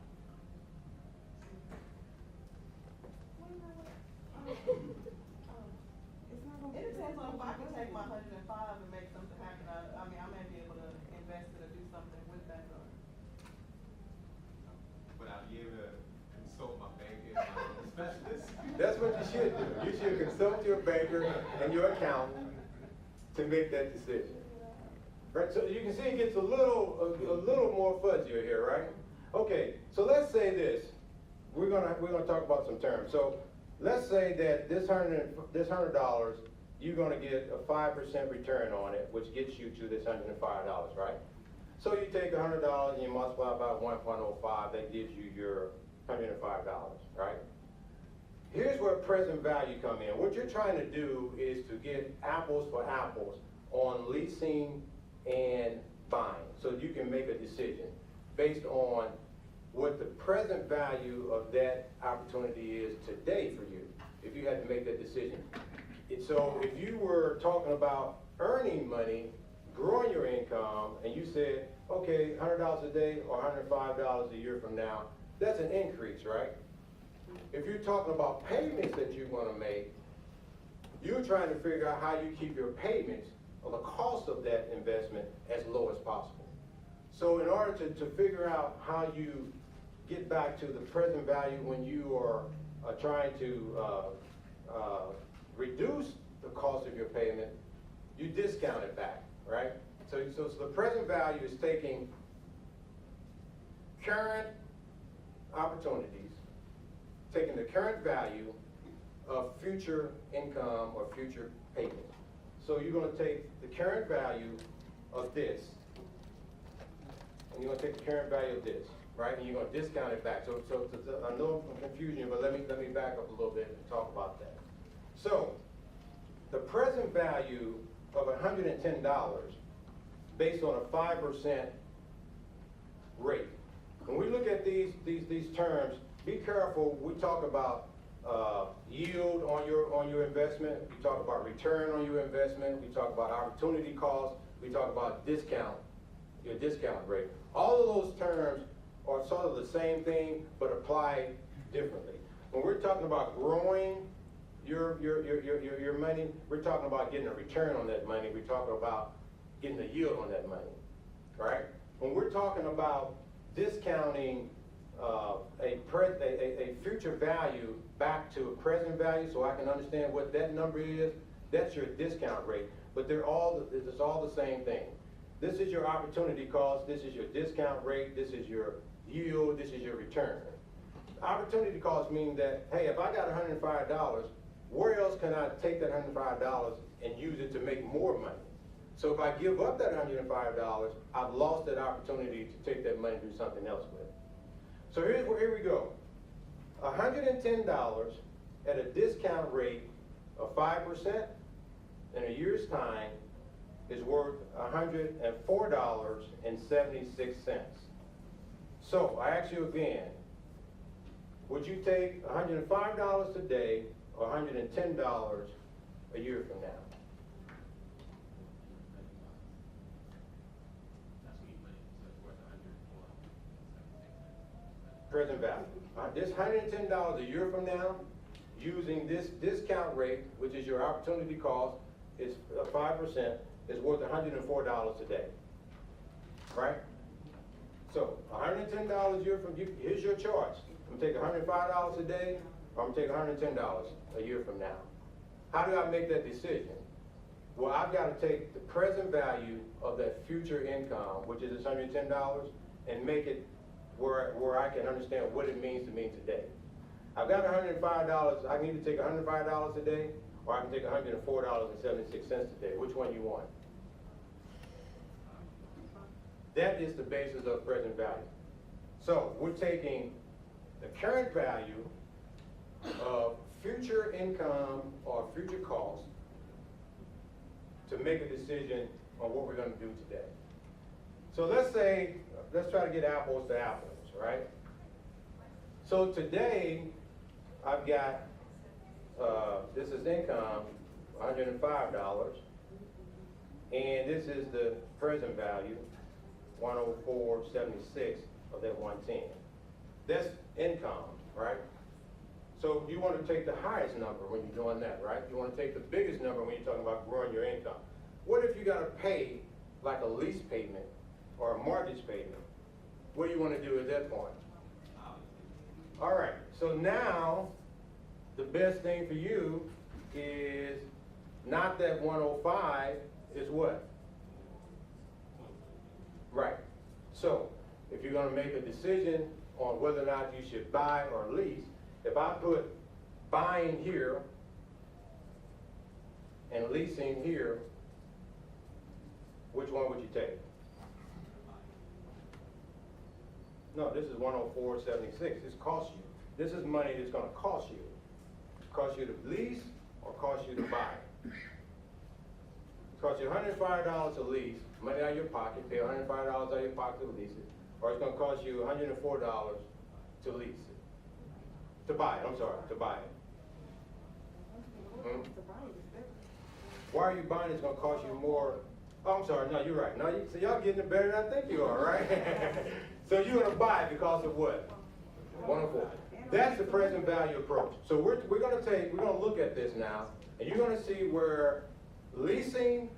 It depends on if I can take my 105 and make something happen. I mean, I may be able to invest it or do something with that. But I'll be able to consult my banker and my specialist. That's what you should do. You should consult your banker and your accountant to make that decision. Right, so you can see it gets a little more fuzzier here, right? Okay, so let's say this. We're gonna talk about some terms. So let's say that this $100, you're gonna get a 5% return on it, which gets you to this $105, right? So you take $100 and you multiply by 1.05, that gives you your $105, right? Here's where present value come in. What you're trying to do is to get apples for apples on leasing and buying, so you can make a decision based on what the present value of that opportunity is today for you, if you had to make that decision. So if you were talking about earning money, growing your income, and you said, okay, $100 a day or $105 a year from now, that's an increase, right? If you're talking about payments that you want to make, you're trying to figure out how you keep your payments or the cost of that investment as low as possible. So in order to figure out how you get back to the present value when you are trying to reduce the cost of your payment, you discount it back, right? So the present value is taking current opportunities, taking the current value of future income or future payments. So you're going to take the current value of this, and you're going to take the current value of this, right? And you're going to discount it back. So I know I'm confusing you, but let me back up a little bit and talk about that. So the present value of $110 based on a 5% rate. When we look at these terms, be careful. We talk about yield on your investment. We talk about return on your investment. We talk about opportunity cost. We talk about discount, your discount rate. All of those terms are sort of the same thing, but apply differently. When we're talking about growing your money, we're talking about getting a return on that money. We're talking about getting a yield on that money, right? When we're talking about discounting a future value back to a present value, so I can understand what that number is, that's your discount rate. But it's all the same thing. This is your opportunity cost, this is your discount rate, this is your yield, this is your return. Opportunity cost means that, hey, if I got $105, where else can I take that $105 and use it to make more money? So if I give up that $105, I've lost that opportunity to take that money and do something else with it. So here we go. $110 at a discount rate of 5% in a year's time is worth $104.76. So I ask you again, would you take $105 today or $110 a year from now? Present value. This $110 a year from now, using this discount rate, which is your opportunity cost, is 5%, is worth $104 today. Right? So $110 a year from you, here's your choice. I'm gonna take $105 today, or I'm gonna take $110 a year from now. How do I make that decision? Well, I've got to take the present value of that future income, which is this $110, and make it where I can understand what it means to me today. I've got $105, I need to take $105 today, or I can take $104.76 today. Which one you want? That is the basis of present value. So we're taking the current value of future income or future cost to make a decision on what we're going to do today. So let's try to get apples to apples, right? So today, I've got, this is income, $105, and this is the present value, $104.76 of that 110. That's income, right? So you want to take the highest number when you're doing that, right? You want to take the biggest number when you're talking about growing your income. What if you got to pay like a lease payment or a mortgage payment? What do you want to do at that point? All right, so now the best thing for you is not that 105, is what? Right. So if you're going to make a decision on whether or not you should buy or lease, if I put buying here and leasing here, which one would you take? No, this is $104.76. This costs you. This is money that's going to cost you. Cost you to lease or cost you to buy. It costs you $105 to lease, money out of your pocket, pay $105 out of your pocket to lease it, or it's going to cost you $104 to lease it. To buy it, I'm sorry, to buy it. Hmm? Why are you buying it? It's going to cost you more. Oh, I'm sorry, no, you're right. No, so y'all getting it better than I think you are, right? So you're going to buy it because of what? 104. That's the present value approach. So we're going to look at this now, and you're going to see where leasing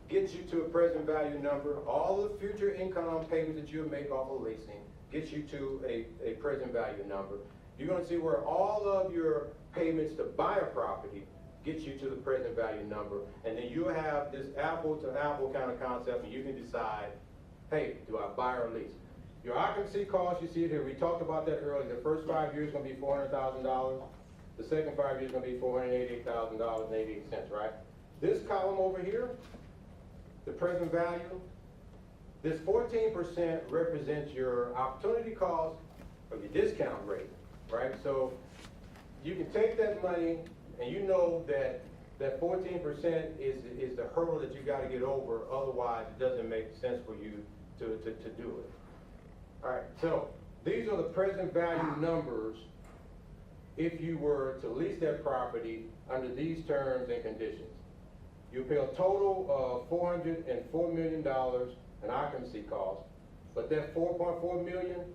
gets you to a present value number. All the future income payments that you make off of leasing gets you to a present value number. You're going to see where all of your payments to buy a property gets you to the present value number. And then you have this apple to apple kind of concept, and you can decide, hey, do I buy or lease? Your occupancy cost, you see it here. We talked about that earlier. The first 5 years is going to be $400,000. The second 5 years is going to be $488,000.88, right? This column over here, the present value, this 14% represents your opportunity cost or your discount rate, right? So you can take that money, and you know that that 14% is the hurdle that you got to get over. Otherwise, it doesn't make sense for you to do it. All right, so these are the present value numbers if you were to lease that property under these terms and conditions. You pay a total of $404 million in occupancy cost, but that $4.4 million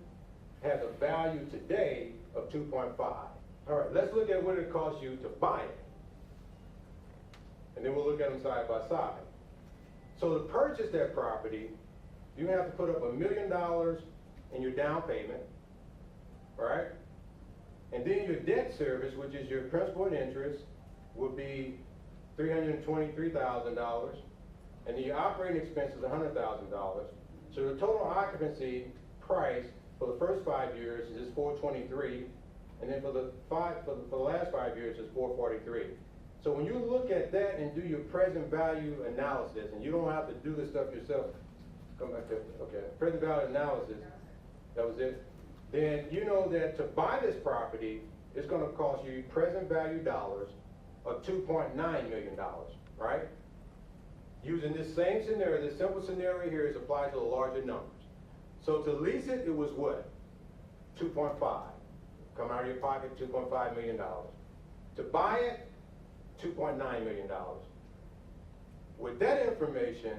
has a value today of 2.5. All right, let's look at what it costs you to buy it. And then we'll look at them side by side. So to purchase that property, you have to put up $1 million in your down payment, all right? And then your debt service, which is your principal and interest, would be $323,000. And then your operating expenses, $100,000. So the total occupancy price for the first 5 years is $423, and then for the last 5 years is $443. So when you look at that and do your present value analysis, and you don't have to do this stuff yourself, come back to, okay, present value analysis, that was it. Then you know that to buy this property, it's gonna cost you present value dollars of $2.9 million, right? Using this same scenario, this simple scenario here is applied to the larger numbers. So to lease it, it was what? 2.5. Come out of your pocket, $2.5 million. To buy it, $2.9 million. With that information,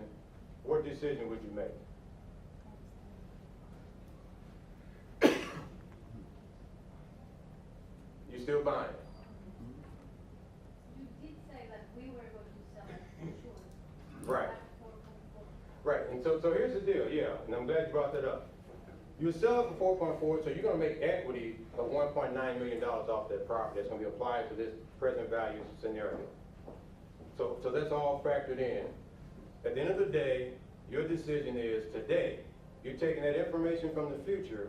what decision would you make? You still buying it? You did say that we were going to sell it for sure. Right. Right, and so here's the deal, yeah, and I'm glad you brought that up. You sell it for 4.4, so you're gonna make equity of $1.9 million off that property that's gonna be applied to this present value scenario. So that's all factored in. At the end of the day, your decision is today. You're taking that information from the future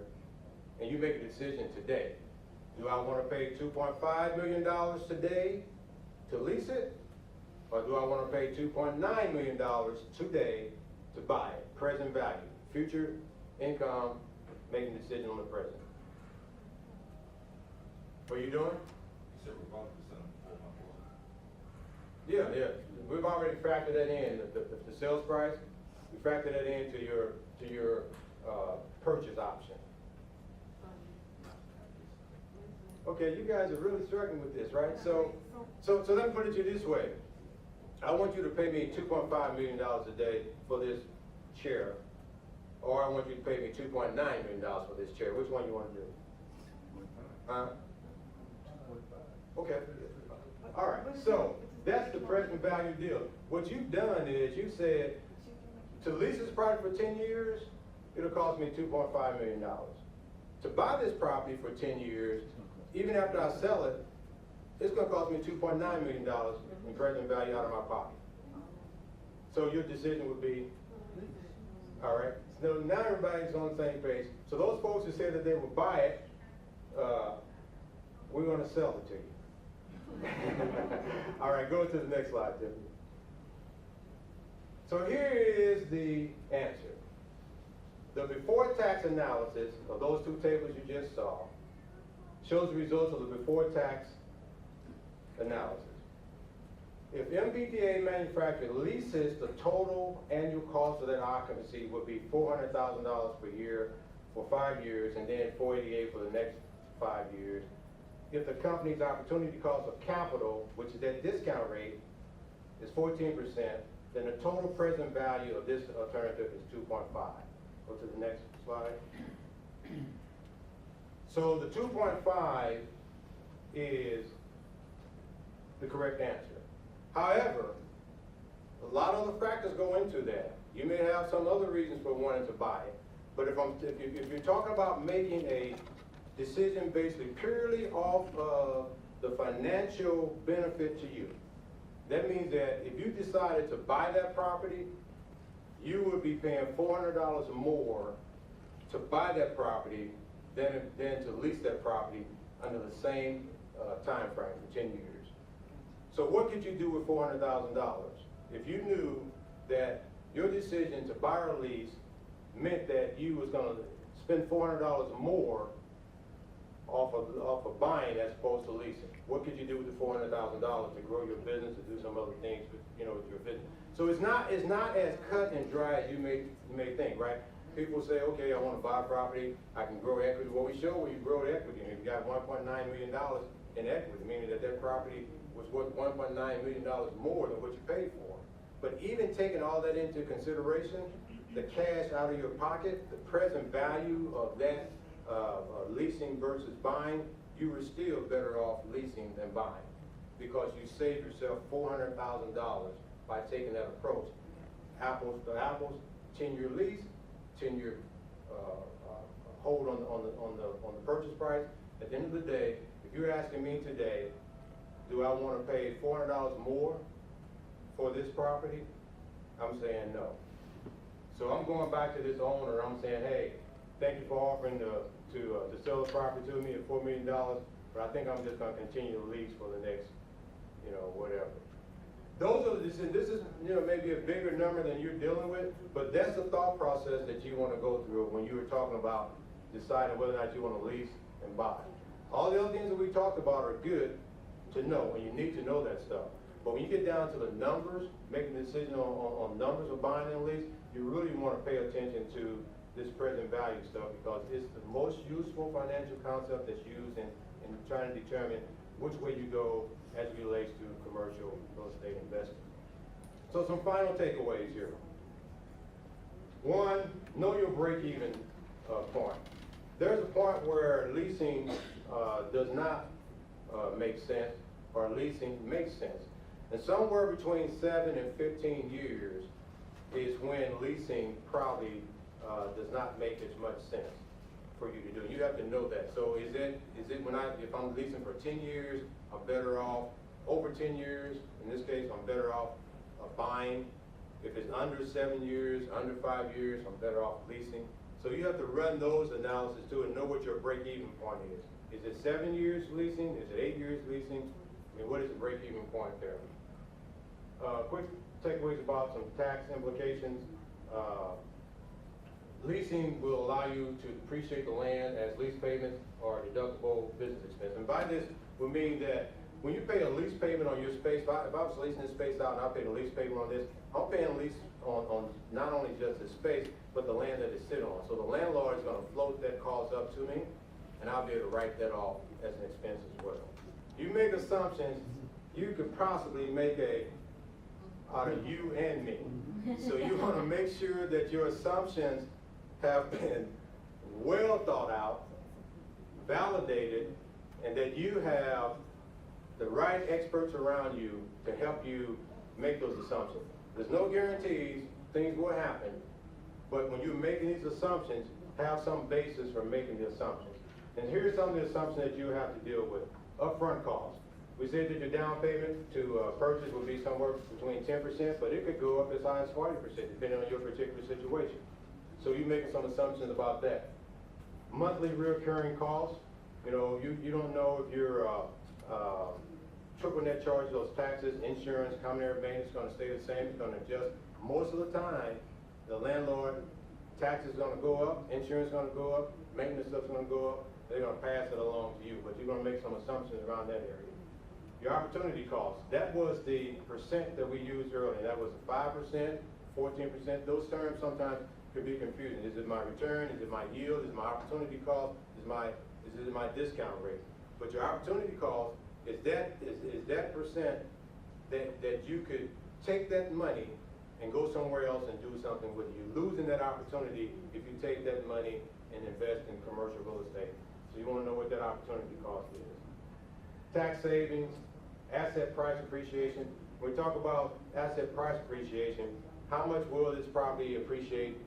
and you make a decision today. Do I wanna pay $2.5 million today to lease it? Or do I wanna pay $2.9 million today to buy it? Present value, future income, making a decision on the present. What are you doing? You said we're both percent of 4.4. Yeah. We've already factored that in, the sales price. We factored that into your purchase option. Okay, you guys are really struggling with this, right? So let me put it to you this way. I want you to pay me $2.5 million a day for this chair, or I want you to pay me $2.9 million for this chair. Which one you want to do? Huh? Okay. All right, so that's the present value deal. What you've done is you said, to lease this property for 10 years, it'll cost me $2.5 million. To buy this property for 10 years, even after I sell it, it's gonna cost me $2.9 million in present value out of my pocket. So your decision would be, all right, so now everybody's on the same page. So those folks who said that they would buy it, we're gonna sell it to you. All right, go to the next slide, Tiffany. So here is the answer. The before tax analysis of those two tables you just saw shows the results of the before tax analysis. If MBDA manufacturer leases, the total annual cost of that occupancy would be $400,000 per year for 5 years, and then $488,000 for the next 5 years. If the company's opportunity cost of capital, which is that discount rate, is 14%, then the total present value of this alternative is 2.5. Go to the next slide. So the 2.5 is the correct answer. However, a lot of other factors go into that. You may have some other reasons for wanting to buy it, but if you're talking about making a decision basically purely off of the financial benefit to you, that means that if you decided to buy that property, you would be paying $400 more to buy that property than to lease that property under the same time frame for 10 years. So what could you do with $400,000? If you knew that your decision to buy or lease meant that you was gonna spend $400 more off of buying as opposed to leasing, what could you do with the $400,000 to grow your business, to do some other things with, with your business? So it's not as cut and dry as you may think, right? People say, okay, I want to buy a property, I can grow equity. Well, we show where you grow the equity, and you got $1.9 million in equity, meaning that property was worth $1.9 million more than what you paid for. But even taking all that into consideration, the cash out of your pocket, the present value of that leasing versus buying, you were still better off leasing than buying because you saved yourself $400,000 by taking that approach. Apples to apples, 10-year lease, 10-year hold on the purchase price. At the end of the day, if you're asking me today, do I want to pay $400 more for this property? I'm saying no. So I'm going back to this owner. I'm saying, hey, thank you for offering to sell the property to me at $4 million, but I think I'm just going to continue to lease for the next, whatever. Those are this is maybe a bigger number than you're dealing with, but that's the thought process that you want to go through when you were talking about deciding whether or not you want to lease and buy. All the other things that we talked about are good to know, and you need to know that stuff. But when you get down to the numbers, making a decision on numbers of buying and lease, you really want to pay attention to this present value stuff because it's the most useful financial concept that's used in trying to determine which way you go as it relates to commercial real estate investing. So some final takeaways here. One, know your break-even point. There's a point where leasing does not make sense or leasing makes sense. And somewhere between 7 and 15 years is when leasing probably does not make as much sense for you to do. You have to know that. So is it if I'm leasing for 10 years, I'm better off over 10 years. In this case, I'm better off buying. If it's under 7 years, under 5 years, I'm better off leasing. So you have to run those analysis too and know what your break-even point is. Is it 7 years leasing? Is it 8 years leasing? I mean, what is the break-even point there? Quick takeaways about some tax implications. Leasing will allow you to depreciate the land as lease payments or deductible business expense. And by this, we mean that when you pay a lease payment on your space, if I was leasing this space out and I paid a lease payment on this, I'm paying a lease on not only just the space, but the land that it's sitting on. So the landlord is going to float that cost up to me, and I'll be able to write that off as an expense as well. You make assumptions, you could possibly make out of you and me. So you want to make sure that your assumptions have been well thought out, validated, and that you have the right experts around you to help you make those assumptions. There's no guarantees, things will happen, but when you're making these assumptions, have some basis for making the assumptions. And here's some of the assumptions that you have to deal with. Upfront costs. We said that your down payment to purchase would be somewhere between 10%, but it could go up as high as 40%, depending on your particular situation. So you're making some assumptions about that. Monthly recurring costs. You don't know if your triple net charge, those taxes, insurance, common area maintenance is going to stay the same. It's going to adjust. Most of the time, the landlord tax is going to go up, insurance is going to go up, maintenance stuff is going to go up. They're going to pass it along to you, but you're going to make some assumptions around that area. Your opportunity costs. That was the percent that we used earlier. That was 5%, 14%. Those terms sometimes could be confusing. Is it my return? Is it my yield? Is it my opportunity cost? Is it my discount rate? But your opportunity cost is that percent that you could take that money and go somewhere else and do something with it. You're losing that opportunity if you take that money and invest in commercial real estate. So you want to know what that opportunity cost is. Tax savings, asset price appreciation. When we talk about asset price appreciation, how much will this property appreciate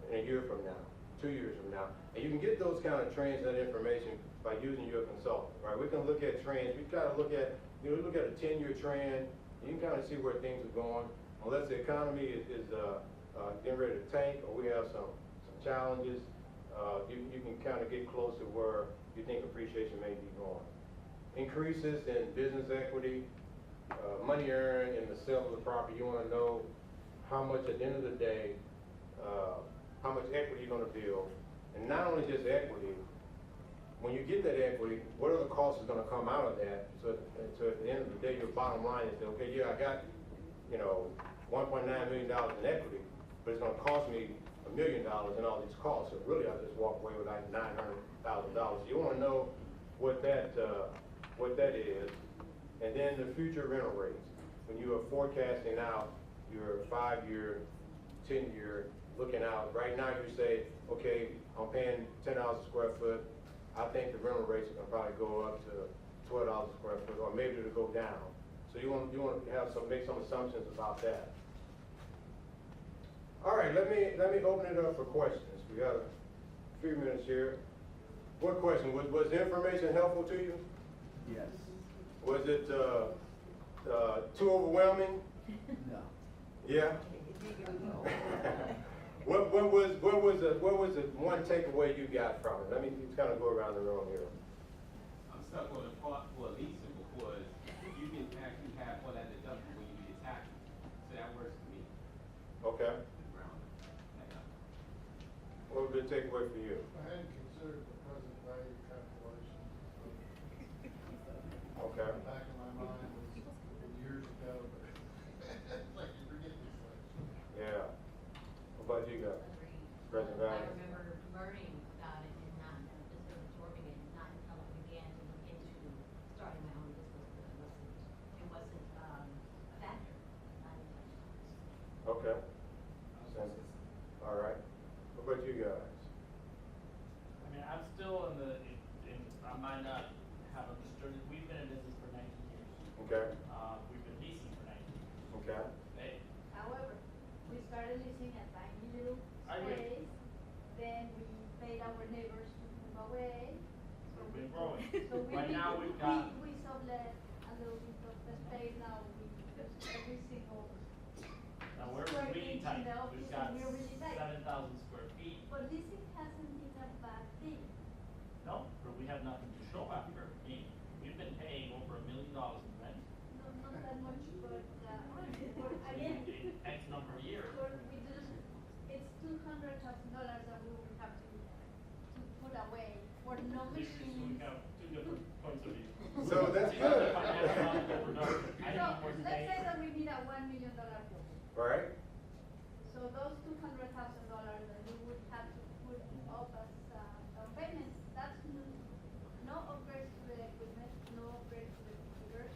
in a year from now, 2 years from now? And you can get those kind of trends and information by using your consultant, right? We can look at trends. We try to look at, look at a 10-year trend. You can kind of see where things are going. Unless the economy is getting ready to tank or we have some challenges, you can kind of get close to where you think appreciation may be going. Increases in business equity, money earned in the sale of the property. You want to know how much at the end of the day, how much equity you're going to build. And not only just equity, when you get that equity, what are the costs that's going to come out of that? So at the end of the day, your bottom line is, okay, yeah, I got, $1.9 million in equity, but it's going to cost me $1 million in all these costs. So really, I just walk away with like $900,000. You want to know what that is, and then the future rental rates. When you are forecasting out your 5-year, 10-year, looking out. Right now, you say, okay, I'm paying $10 a square foot. I think the rental rates are gonna probably go up to $12 a square foot, or maybe it'll go down. So you want to have make some assumptions about that. All right, let me open it up for questions. We got a few minutes here. What question? Was the information helpful to you? Yes. Was it too overwhelming? No. Yeah. What was the one takeaway you got from it? Let me kind of go around the room here. I'm stuck on the part for leasing because you can actually have all that deduction when you do your taxes. So that works for me. Okay. Around that. What would be the takeaway for you? I hadn't considered the present value calculation. Okay. Back in my mind was years ago, but it's like you forget these things. Yeah. What about you guys? Present I value. remember learning about it and not, just absorbing it, not until I began to look into starting my own business, but it wasn't, a factor, not intentional. Okay. All right. What about you guys? I mean, I'm still I might not have understood it. We've been in business for 19 years. Okay. We've been leasing for 19 years. Okay. Okay? However, we started leasing a tiny little I agree. space, then we paid our neighbors to move away. So We've been we- growing. So Right now we've got- we sublet a little bit of the space now, we use every single Now we're square really inch tight. in the office, We've got and we're really tight. 7,000 square feet. But leasing hasn't been a bad thing. No, but we have nothing to show after. I mean, we've been paying over $1 million in rent Not that much, but, again, in X number of years. but we just, it's $200,000 that we will have to put away for no So we machines. have two different points of view. So that's good. I So, need let's say that we need a $1 million bill. All right. So those $200,000 that we would have to put up as, down payments, that's no upgrades to the equipment, no upgrades to the computers.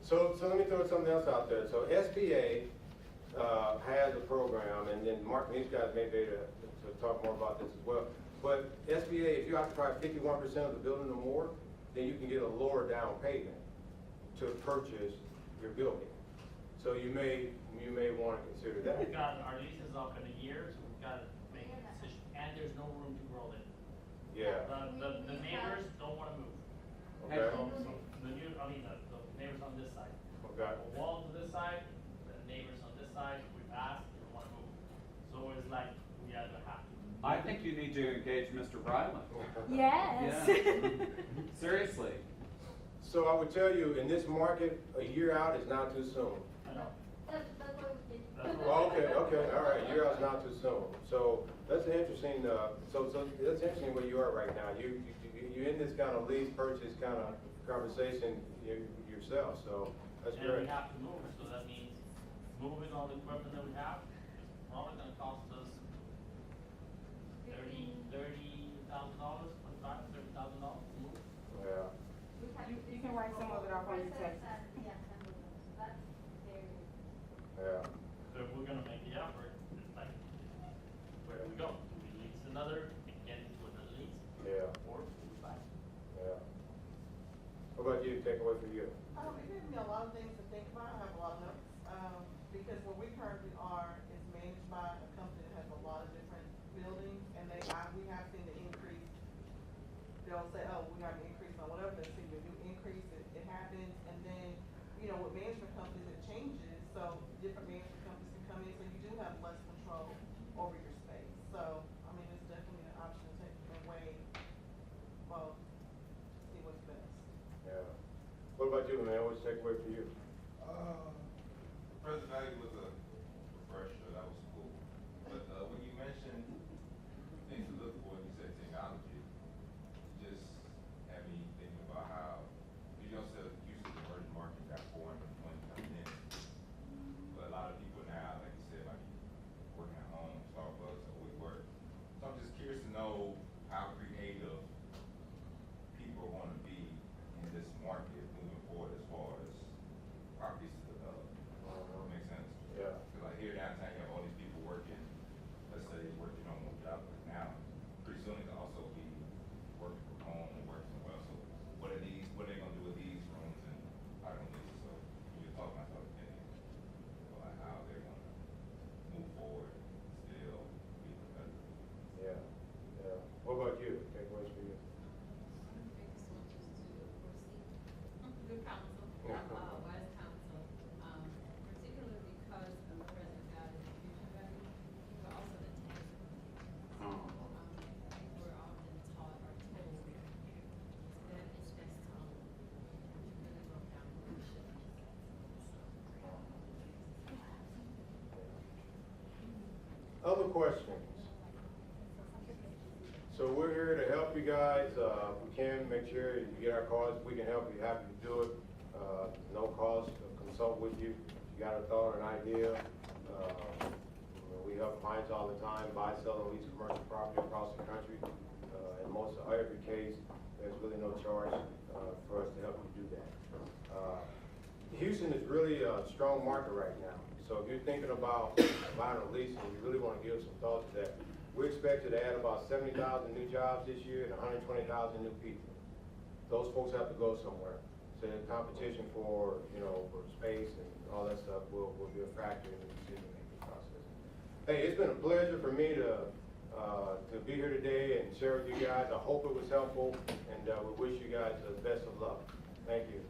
So let me throw something else out there. So SBA has a program, and then Mark and these guys may be able to talk more about this as well. But SBA, if you occupy 51% of the building or more, then you can get a lower down payment to purchase your building. So you may want to consider We've that. got, our lease is up in a year, so we've got to make a decision, and there's no room to grow it. Yeah. The neighbors don't want to move. Okay. So the neighbors on this side. Okay. The wall to this side, the neighbors on this side, we've asked, they don't want to move. So it's like, we either have to. I think you need to engage Mr. Ryland. Yes. Yeah. Seriously. So I would tell you, in this market, a year out is not too soon. I know. That's what we did. That's what- Well, okay, all right, year out's not too soon. So that's an interesting, so that's interesting where you are right now. You're in this kind of lease purchase kind of conversation yourself, so that's And great. we have to move, so that means moving all the equipment that we have, is probably gonna cost us $30,000, $30,000 to move. Yeah, You can write some of it off on your tax. Yeah, that's very. yeah. So if we're gonna make the effort, it's like, where do we go? Do we lease another, and get into another lease? Yeah. Or do we buy? Yeah. What about you, take away for you? It gives me a lot of things to think about. I have a lot of notes. Because where we currently are is managed by a company that has a lot of different buildings, and we have seen the increase. They'll say, oh, we got an increase on whatever, they see the new increase, it happens, and then, with management companies, it changes, so different management companies can come in, so you do have less control over your space. So, it's definitely an option to take away, see what's best. Yeah. What about you, man? What's the takeaway for you? Present value was a refresher, that was cool. But when you mentioned things to look for, and you said technology, it just had me thinking about how you don't sell used to the emerging market got foreign money coming in. But a lot of people now, like you said, like working at home, Starbucks, or WeWork. So I'm just curious to know how creative people are going to be in this market moving forward as far as properties to develop. Makes sense? Yeah. Because like here downtown, you have all these people working Other questions? So we're here to help you guys. We can make sure you get our cards. We can help you, happy to do it. No cost to consult with you. If you got a thought or an idea, we help clients all the time, buy, sell, and lease commercial property across the country. In most of every case, there's really no charge for us to help you do that. Houston is really a strong market right now. So if you're thinking about buying a lease and you really want to give some thought to that, we expected to add about 70,000 new jobs this year and 120,000 new people. Those folks have to go somewhere. So the competition for, for space and all that stuff will be a factor in the decision-making process. Hey, it's been a pleasure for me to be here today and share with you guys. I hope it was helpful, and we wish you guys the best of luck. Thank you.